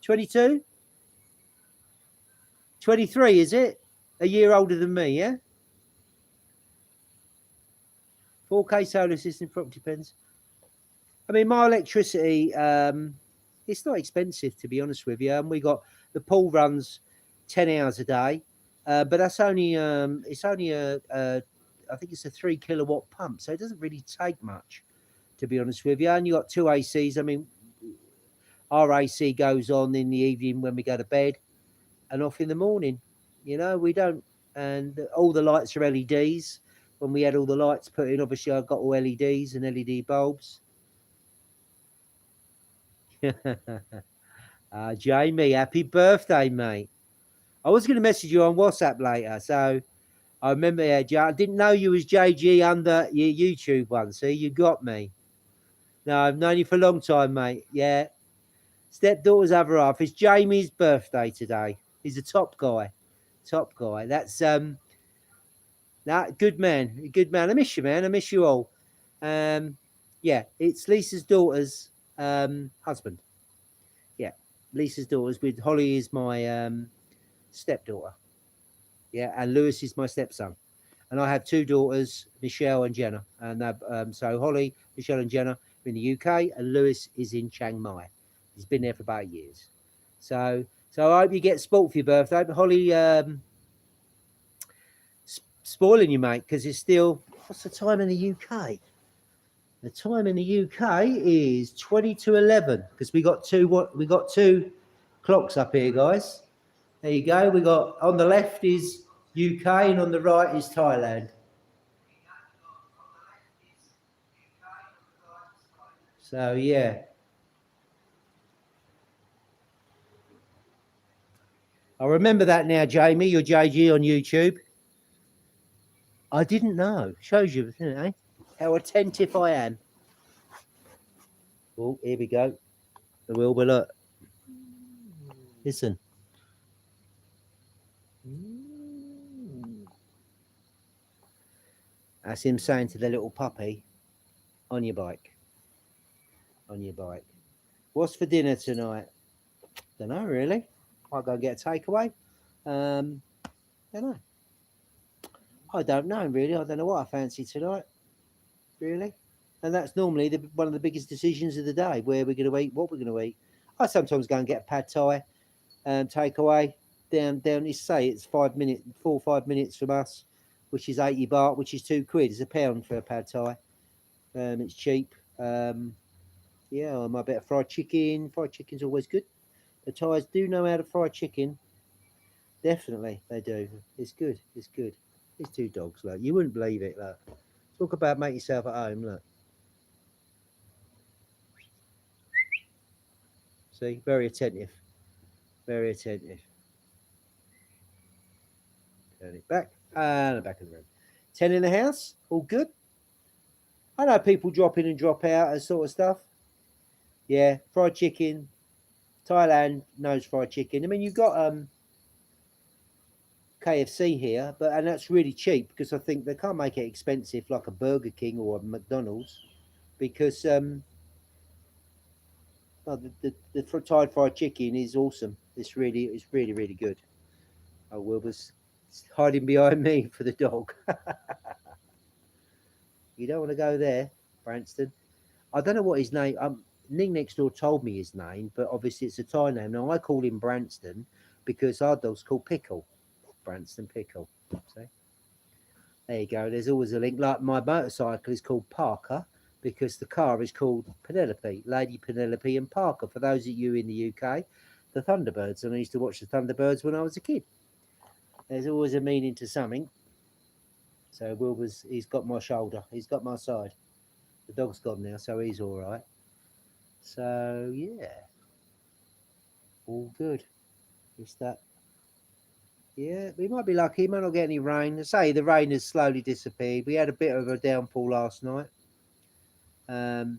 22, 23, is it? A year older than me, yeah? 4K solar system property pens. I mean, my electricity, it's not expensive, to be honest with you. And we got the pool runs 10 hours a day, but that's only I think it's a 3 kilowatt pump, so it doesn't really take much, to be honest with you. And you got 2 ACs. I mean, our AC goes on in the evening when we go to bed, and off in the morning. You know, we don't, and all the lights are LEDs. When we had all the lights put in, obviously I got all LEDs and LED bulbs. Jamie, happy birthday, mate. I was going to message you on WhatsApp later, so I remember, I didn't know you was JG under your YouTube one. See, you got me. No, I've known you for a long time, mate. Yeah. Stepdaughter's other half. It's Jamie's birthday today. He's a top guy. That's good man. I miss you, man. I miss you all. Yeah, it's Lisa's daughter's husband. Yeah, Lisa's daughter's with Holly is my stepdaughter. Yeah, and Lewis is my stepson. And I have 2 daughters, Michelle and Jenna. And so Holly, Michelle and Jenna are in the UK, and Lewis is in Chiang Mai. He's been there for about years. So I hope you get spoilt for your birthday. But Holly, spoiling you, mate, because it's still, what's the time in the UK? The time in the UK is 20 to 11 because we got two clocks up here, guys. There you go. We got on the left is UK and on the right is Thailand. So yeah. I remember that now, Jamie. You're JG on YouTube. I didn't know. Shows you, doesn't it, eh? How attentive I am. Oh, here we go. The Wilbur, look. Listen. That's him saying to the little puppy, on your bike. On your bike. What's for dinner tonight? Don't know, really. Might go get a takeaway. Don't know. I don't know, really. I don't know what I fancy tonight, really. And that's normally one of the biggest decisions of the day, where we're going to eat, what we're going to eat. I sometimes go and get a pad thai, takeaway. Down, say it's 4 or 5 minutes from us, which is 80 baht, which is £2. It's £1 for a pad thai. It's cheap. Yeah, I might bet a fried chicken. Fried chicken's always good. The Thais do know how to fry chicken. Definitely, they do. It's good. It's good. These two dogs, look. You wouldn't believe it, look. Talk about make yourself at home, look. See, very attentive. Very attentive. Turn it back. And the back of the room. 10 in the house. All good. I know people drop in and drop out and sort of stuff. Yeah, fried chicken. Thailand knows fried chicken. I mean, you've got KFC here, and that's really cheap because I think they can't make it expensive like a Burger King or a McDonald's because the Thai fried chicken is awesome. It's really good. Oh, Wilbur's hiding behind me for the dog. You don't want to go there, Branston. I don't know what his name. Ning next door told me his name, but obviously it's a Thai name. Now I call him Branston because our dog's called Pickle. Branston Pickle. See? There you go. There's always a link. Like my motorcycle is called Parker because the car is called Penelope, Lady Penelope and Parker. For those of you in the UK, the Thunderbirds. And I used to watch the Thunderbirds when I was a kid. There's always a meaning to something. So he's got my shoulder. He's got my side. The dog's gone now, so he's all right. So, yeah. All good. It's that. Yeah, we might be lucky. Might not get any rain. I say the rain has slowly disappeared. We had a bit of a downpour last night. It's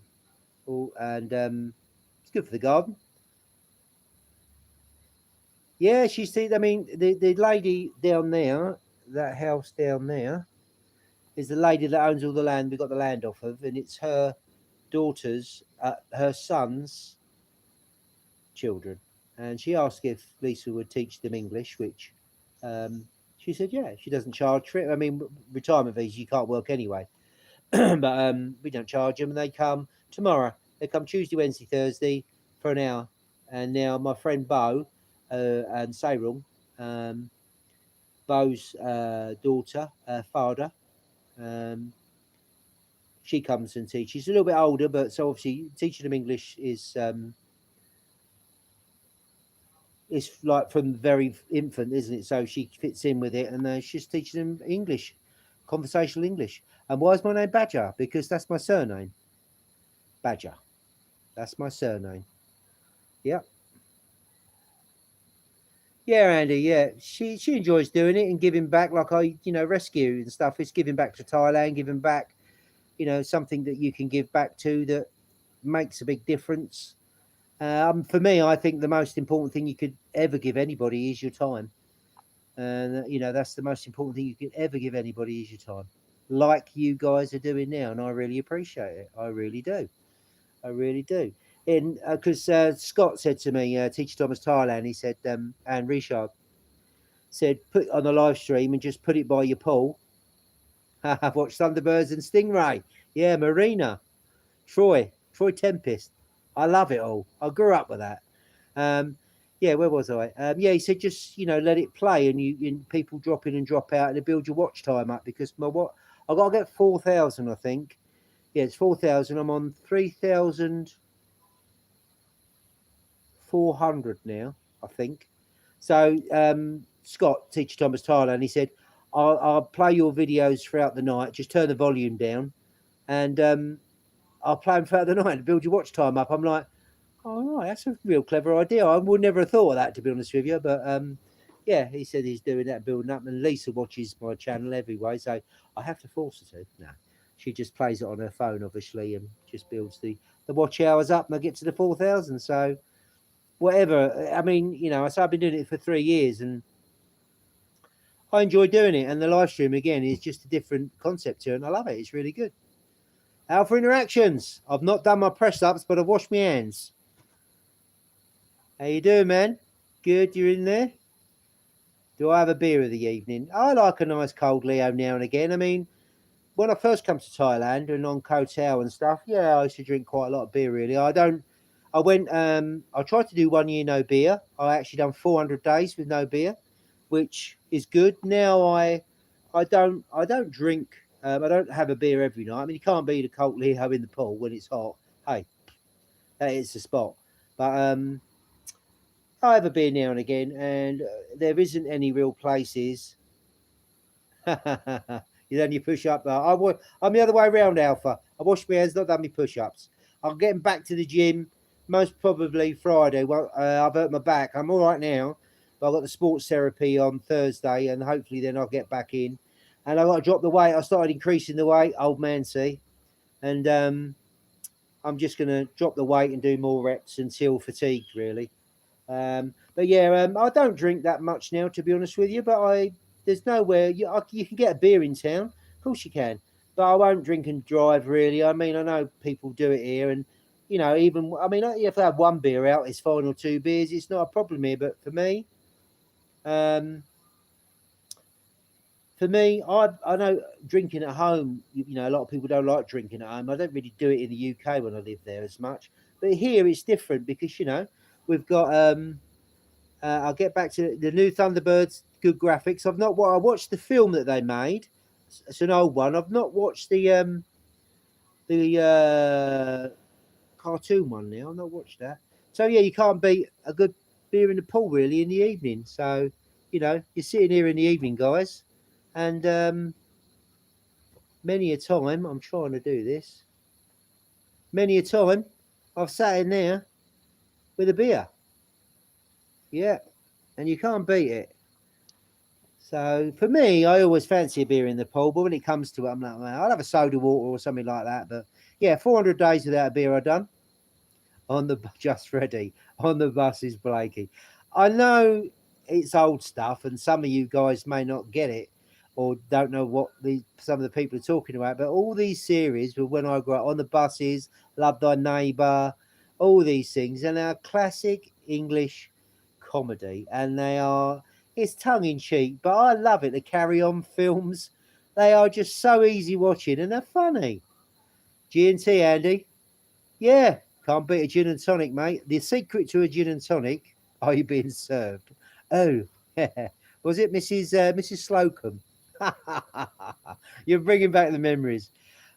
good for the garden. Yeah, I mean, the lady down there, that house down there, is the lady that owns all the land we got the land off of, and it's her daughter's, her son's children. And she asked if Lisa would teach them English, which she said, yeah, she doesn't charge for it. I mean, retirement visa, you can't work anyway. But we don't charge them, and they come tomorrow. They come Tuesday, Wednesday, Thursday for an hour. And now my friend Bo and Sairung, Bo's daughter, Farda, she comes and teaches. She's a little bit older, but so obviously teaching them English is like from very infant, isn't it? So she fits in with it, and she's teaching them English, conversational English. And why is my name Badger? Because that's my surname. Badger. That's my surname. Yep. Yeah, Andy. Yeah, she enjoys doing it and giving back. Like rescue and stuff. It's giving back to Thailand, giving back. Something that you can give back to that makes a big difference. For me, I think the most important thing you could ever give anybody is your time. And, that's the most important thing you could ever give anybody is your time. Like you guys are doing now. And I really appreciate it. I really do. I really do. Because Scott said to me, Teacher Thomas Thailand, he said, and Richard said, put on a live stream and just put it by your pool. I've watched Thunderbirds and Stingray. Yeah, Marina. Troy Tempest. I love it all. I grew up with that. Yeah, where was I? Yeah, he said just let it play, and people drop in and drop out, and it build your watch time up because I've got to get 4,000, I think, Yeah, it's 4,000. I'm on 3,400 now, I think. So Scott, Teacher Thomas Thailand, he said, I'll play your videos throughout the night. Just turn the volume down, and I'll play them throughout the night to build your watch time up. I'm like, oh, right, that's a real clever idea. I would never have thought of that, to be honest with you. But yeah, he said he's doing that, building up. And Lisa watches my channel every way, so I have to force her to. No, she just plays it on her phone, obviously, and just builds the watch hours up, and I get to the 4,000. So whatever. I mean, you know, so I've been doing it for 3 years, and I enjoy doing it. And the live stream again is just a different concept to it, and I love it. It's really good. Alpha Interactions. I've not done my press ups, but I've washed my hands. How you doing, man? Good, you're in there? Do I have a beer of the evening? I like a nice cold Leo now and again. I mean, when I first come to Thailand and on Koh Tao and stuff, yeah, I used to drink quite a lot of beer, really. I tried to do 1 year no beer. I actually done 400 days with no beer, which is good. Now I don't drink. I don't have a beer every night. I mean, you can't beat a cold Leo in the pool when it's hot. Hey, that is the spot. But I have a beer now and again, and there isn't any real places. You done your push up. I'm the other way around, Alpha. I washed my hands, not done my push ups. I'm getting back to the gym most probably Friday. Well, I've hurt my back. I'm all right now, but I've got the sports therapy on Thursday, and hopefully then I'll get back in. And I've got to drop the weight. I started increasing the weight, old man, see. And I'm just going to drop the weight and do more reps until fatigued, really. But yeah, I don't drink that much now, to be honest with you. But there's nowhere you can get a beer in town. Of course you can. But I won't drink and drive, really. I mean, I know people do it here, and you know, if I have one beer out, it's fine, or 2 beers. It's not a problem here. But for me, I know drinking at home, you know, a lot of people don't like drinking at home. I don't really do it in the UK when I live there as much. But here it's different because, you know, we've got, I'll get back to the new Thunderbirds, good graphics. I watched the film that they made. It's an old one. I've not watched the cartoon one now. I've not watched that. So, yeah, you can't beat a good beer in the pool, really, in the evening. So, you know, you're sitting here in the evening, guys. And many a time, I'm trying to do this. Many a time, I've sat in there with a beer. Yeah, and you can't beat it. So for me, I always fancy a beer in the pool, but when it comes to it, I'm like, I'll have a soda water or something like that. But yeah, 400 days without a beer I've done. Just ready. On the bus is Blakey. I know it's old stuff, and some of you guys may not get it or don't know what some of the people are talking about, but all these series were when I grew up. On the Buses, Love Thy Neighbour, all these things, and they're classic English comedy, and it's tongue-in-cheek, but I love it. The Carry On films, they are just so easy watching, and they're funny. G&T, Andy? Yeah, can't beat a gin and tonic, mate. The secret to a gin and tonic, are you being served? Oh, was it Mrs. Slocum? You're bringing back the memories.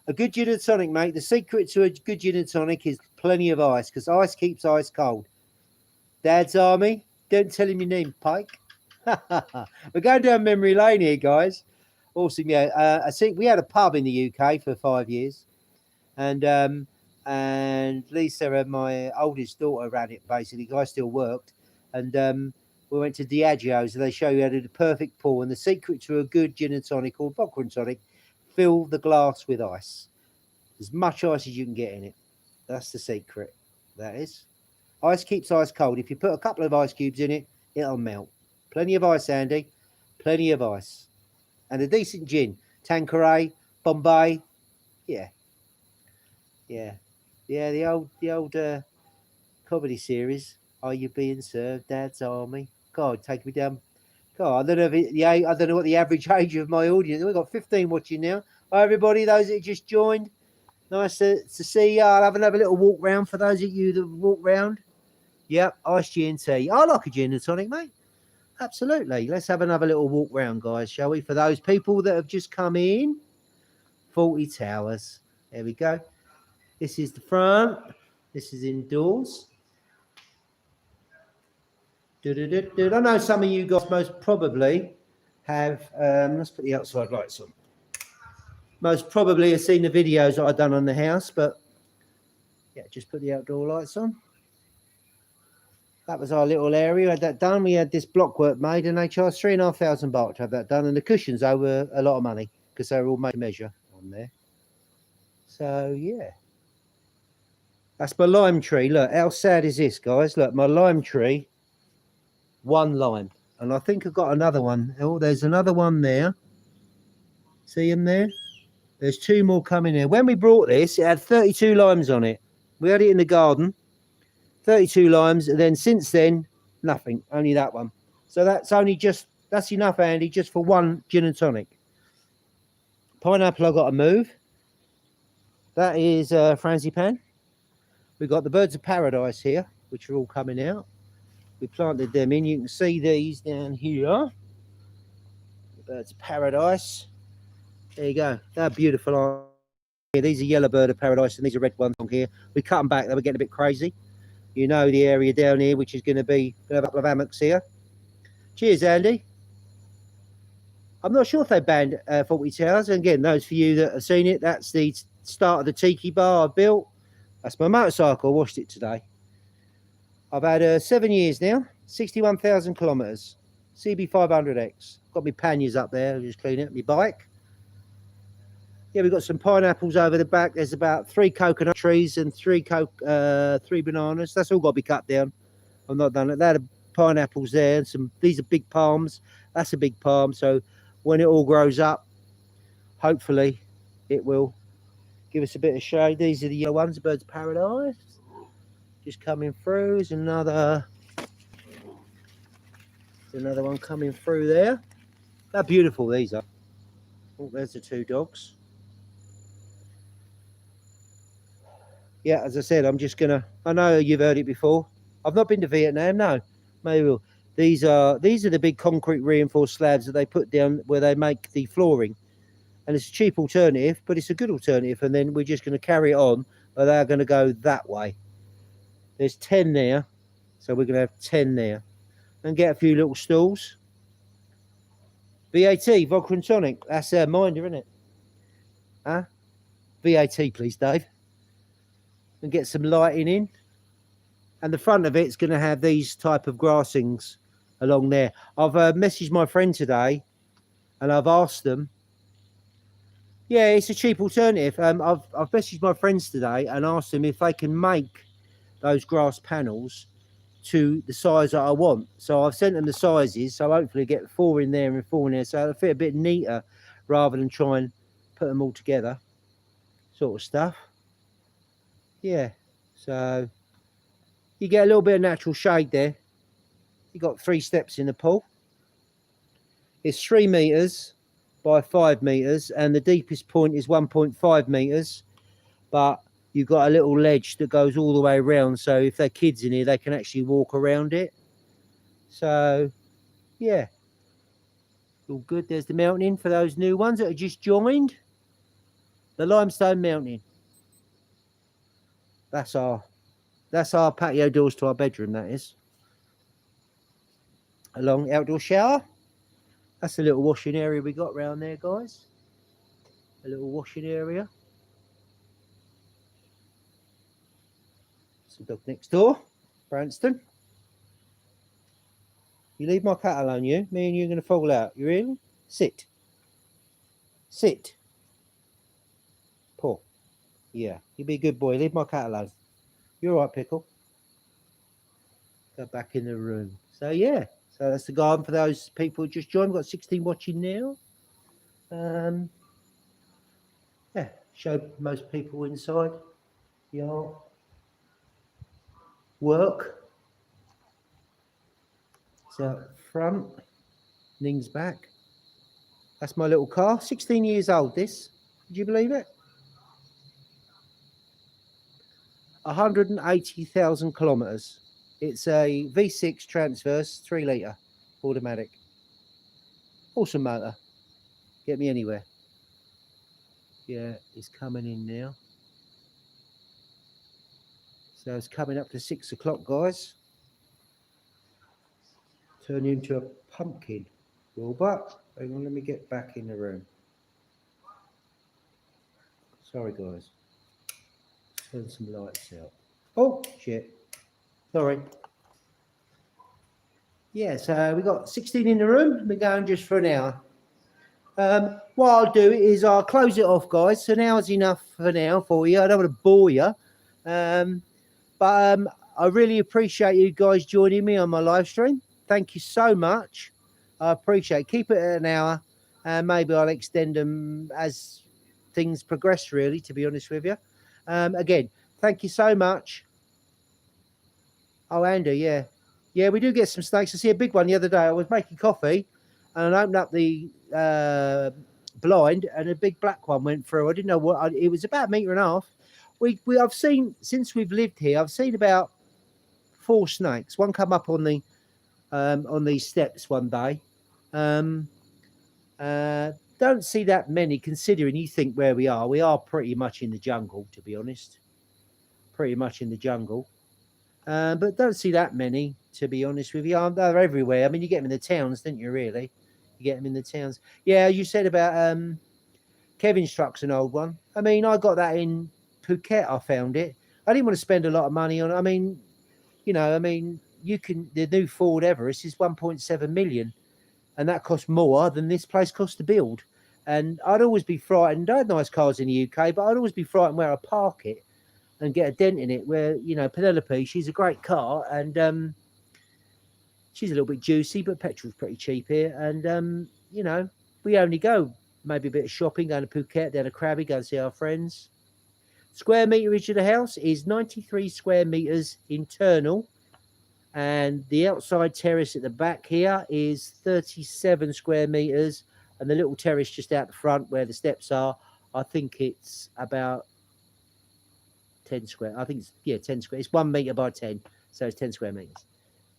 A good gin and tonic, mate. The secret to a good gin and tonic is plenty of ice, because ice keeps ice cold. Dad's Army, don't tell him your name, Pike. We're going down memory lane here, guys. Awesome, yeah. I think we had a pub in the UK for 5 years, and Lisa, my oldest daughter, ran it basically. I still worked, and we went to Diageo's, and they show you how to do the perfect pour. And the secret to a good gin and tonic or vodka and tonic, fill the glass with ice, as much ice as you can get in it. That's the secret. That is. Ice keeps ice cold. If you put a couple of ice cubes in it, it'll melt. Plenty of ice, Andy. Plenty of ice. And a decent gin. Tanqueray, Bombay. Yeah. Yeah. Yeah, the old comedy series. Are You Being Served? Dad's Army. God, take me down. God, I don't know what the average age of my audience. We've got 15 watching now. Hi, everybody. Those that just joined. Nice to see you. I'll have another little walk round for those of you that walk round. Yep, ice G&T. I like a gin and tonic, mate. Absolutely. Let's have another little walk round, guys, shall we? For those people that have just come in, 40 Towers. There we go. This is the front. This is indoors. I know some of you guys most probably have, let's put the outside lights on. Most probably have seen the videos that I've done on the house, but yeah, just put the outdoor lights on. That was our little area. We had that done. We had this block work made and they charged 3,500 baht to have that done. And the cushions over a lot of money because they were all made to measure on there. So yeah. That's my lime tree. Look, how sad is this, guys? Look, my lime tree. One lime, and I think I've got another one. Oh, there's another one there. See him there? There's two more coming here. When we brought this, it had 32 limes on it. We had it in the garden, 32 limes, and then since then, nothing. Only that one. So that's enough, Andy, just for one gin and tonic. Pineapple I got to move. That is Franzipan. We've got the birds of paradise here, which are all coming out. We planted them in. You can see these down here. The birds of paradise. There you go. They're beautiful. These are yellow bird of paradise and these are red ones on here. We cut them back. They were getting a bit crazy. You know the area down here, which is going to be a couple of hammocks here. Cheers, Andy. I'm not sure if they banned 40 towers. And again, those for you that have seen it, that's the start of the Tiki Bar I built. That's my motorcycle. I washed it today. I've had 7 years now, 61,000 kilometres, CB500X. Got my panniers up there, I'll just clean it, my bike. Yeah, we've got some pineapples over the back. There's about 3 coconut trees and 3 bananas. That's all got to be cut down. I've not done it. There are pineapples there, and these are big palms. That's a big palm, so when it all grows up, hopefully it will give us a bit of shade. These are the yellow ones, the birds of paradise. Just coming through. There's another one coming through there. How beautiful these are. Oh, there's the 2 dogs. Yeah, as I said, I'm just gonna, I know you've heard it before. I've not been to Vietnam, no. Maybe we'll. These are the big concrete reinforced slabs that they put down where they make the flooring. And it's a cheap alternative, but it's a good alternative. And then we're just going to carry it on, but they're going to go that way. There's 10 there, so we're going to have 10 there. And get a few little stools. VAT, vodka and tonic. That's our minder, isn't it? Huh? VAT, please, Dave. And get some lighting in. And the front of it's going to have these type of grassings along there. I've messaged my friend today, and I've asked them. Yeah, it's a cheap alternative. I've messaged my friends today and asked them if they can make those grass panels to the size that I want. So I've sent them the sizes, so hopefully get 4 in there and 4 in there, so it'll fit a bit neater rather than try and put them all together, sort of stuff. Yeah, so you get a little bit of natural shade there. You got 3 steps in the pool. It's 3 meters by 5 meters, and the deepest point is 1.5 meters, but you've got a little ledge that goes all the way around, so if they're kids in here they can actually walk around it. So yeah, all good. There's the mountain for those new ones that are just joined, the limestone mountain. That's our patio doors to our bedroom, that is. Along outdoor shower. That's a little washing area we got round there, guys. A little washing area. Some dog next door, Branston. You leave my cat alone, you. Me and you are going to fall out. You really? Sit. Sit. Paul. Yeah, you be a good boy. Leave my cat alone. You're all right, Pickle. Go back in the room. So, yeah. So, that's the garden for those people who just joined. We've got 16 watching now. Yeah, showed most people inside. Yeah. Work. So, front. Ning's back. That's my little car. 16 years old, this. Would you believe it? 180,000 kilometres. It's a V6 Transverse, 3 litre, automatic. Awesome motor. Get me anywhere. Yeah, it's coming in now. So it's coming up to 6 o'clock, guys. Turn you into a pumpkin. Wilbur, hang on, let me get back in the room. Sorry, guys. Turn some lights out. Oh, shit. Sorry. Yeah, so we got 16 in the room. We're going just for an hour. What I'll do is I'll close it off, guys. So now is enough for now for you. I don't want to bore you. But I really appreciate you guys joining me on my live stream. Thank you so much. I appreciate it. Keep it at an hour. And maybe I'll extend them as things progress, really, to be honest with you. Again, thank you so much. Oh, Andy, yeah. Yeah, we do get some snakes. I see a big one the other day. I was making coffee and I opened up the blind and a big black one went through. I didn't know what it was, about 1.5 meters. I've seen, since we've lived here, I've seen about 4 snakes. One come up on these steps one day. Don't see that many, considering you think where we are. We are pretty much in the jungle, to be honest. Pretty much in the jungle. But don't see that many, to be honest with you. They're everywhere. I mean, you get them in the towns, didn't you, really? You get them in the towns. Yeah, you said about Kevin's truck's an old one. I mean, I got that in Phuket, I found it. I didn't want to spend a lot of money on it. I mean, you know, the new Ford Everest is 1.7 million. And that costs more than this place costs to build. And I'd always be frightened. I had nice cars in the UK, but I'd always be frightened where I park it and get a dent in it. Where, you know, Penelope, she's a great car, and she's a little bit juicy, but petrol's pretty cheap here. And you know, we only go maybe a bit of shopping, going to Phuket, down to Krabi, go and see our friends. Square meterage of the house is 93 square meters internal, and the outside terrace at the back here is 37 square meters, and the little terrace just out the front where the steps are, I think it's about 10 square. I think it's 10 square. It's 1 meter by 10, so it's 10 square meters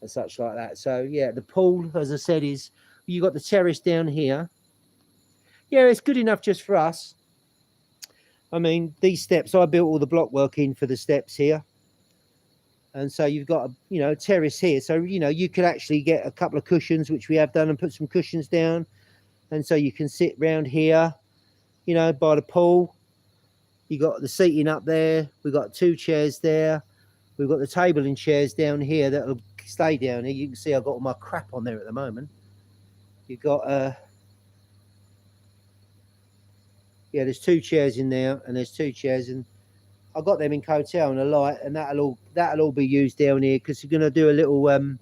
and such like that. So yeah, the pool, as I said, is you got the terrace down here. Yeah, it's good enough just for us. I mean, these steps, I built all the block work in for the steps here, and so you've got a terrace here. So you could actually get a couple of cushions, which we have done, and put some cushions down, and so you can sit round here, by the pool. You got the seating up there. We've got 2 chairs there. We've got the table and chairs down here that'll stay down here. You can see I've got all my crap on there at the moment. You've got there's 2 chairs in there, and there's 2 chairs, and I got them in Cotel and a light, and that'll all be used down here, because you're gonna do a little I'm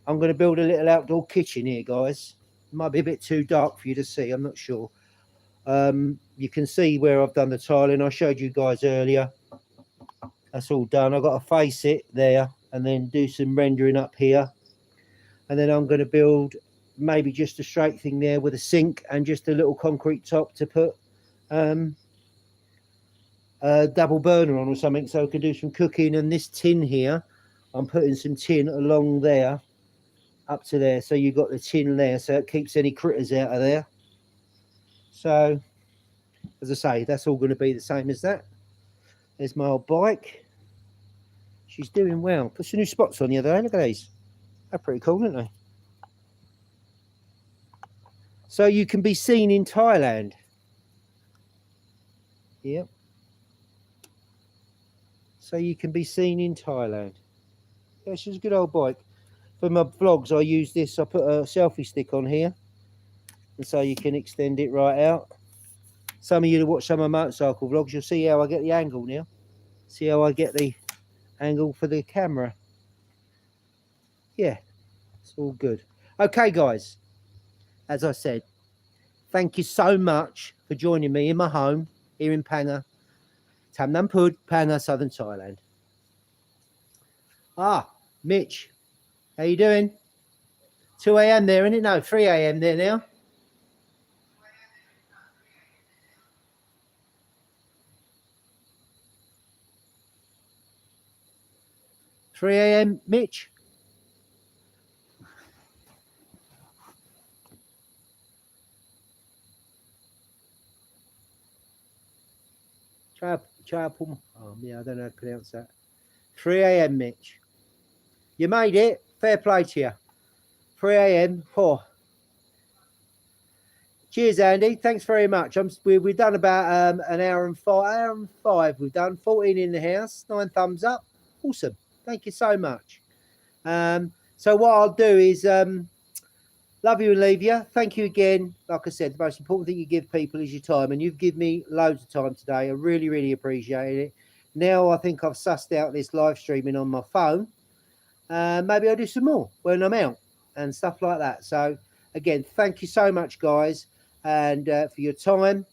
gonna build a little outdoor kitchen here, guys. It might be a bit too dark for you to see, I'm not sure. You can see where I've done the tiling. I showed you guys earlier. That's all done. I've got to face it there and then do some rendering up here, and then I'm going to build maybe just a straight thing there with a sink and just a little concrete top to put a double burner on or something, so I can do some cooking. And this tin here, I'm putting some tin along there up to there, so you've got the tin there, so it keeps any critters out of there. So as I say, that's all going to be the same as that. There's my old bike. She's doing well. Put some new spots on the other day. Look at these. They're pretty cool, aren't they? So you can be seen in Thailand. Yep. So you can be seen in Thailand. Yeah, she's a good old bike. For my vlogs, I use this. I put a selfie stick on here, and so you can extend it right out. Some of you that watch some of my motorcycle vlogs, you'll see how I get the angle now. See how I get the angle for the camera. Yeah, it's all good. Okay, guys, as I said, thank you so much for joining me in my home here in Panga, Tam Nam Pud, Panga, Southern Thailand. Mitch, how you doing? 2 a.m. there, isn't it? No, 3 a.m. there now. $3 a.m. Mitch. Chapel. Oh, yeah, I don't know how to pronounce that. 3 a.m. Mitch. You made it. Fair play to you. 3 a.m. Oh. Cheers, Andy. Thanks very much. We've done about an hour and five. We've done 14 in the house. 9 thumbs up. Awesome. Thank you so much. So what I'll do is love you and leave you. Thank you again. Like I said, the most important thing you give people is your time, and you've given me loads of time today. I really, really appreciate it. Now I think I've sussed out this live streaming on my phone. Maybe I'll do some more when I'm out and stuff like that. So again, thank you so much, guys, and for your time.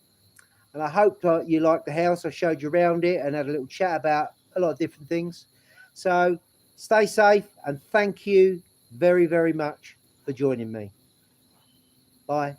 And I hope you liked the house. I showed you around it and had a little chat about a lot of different things. So stay safe, and thank you very, very much for joining me. Bye.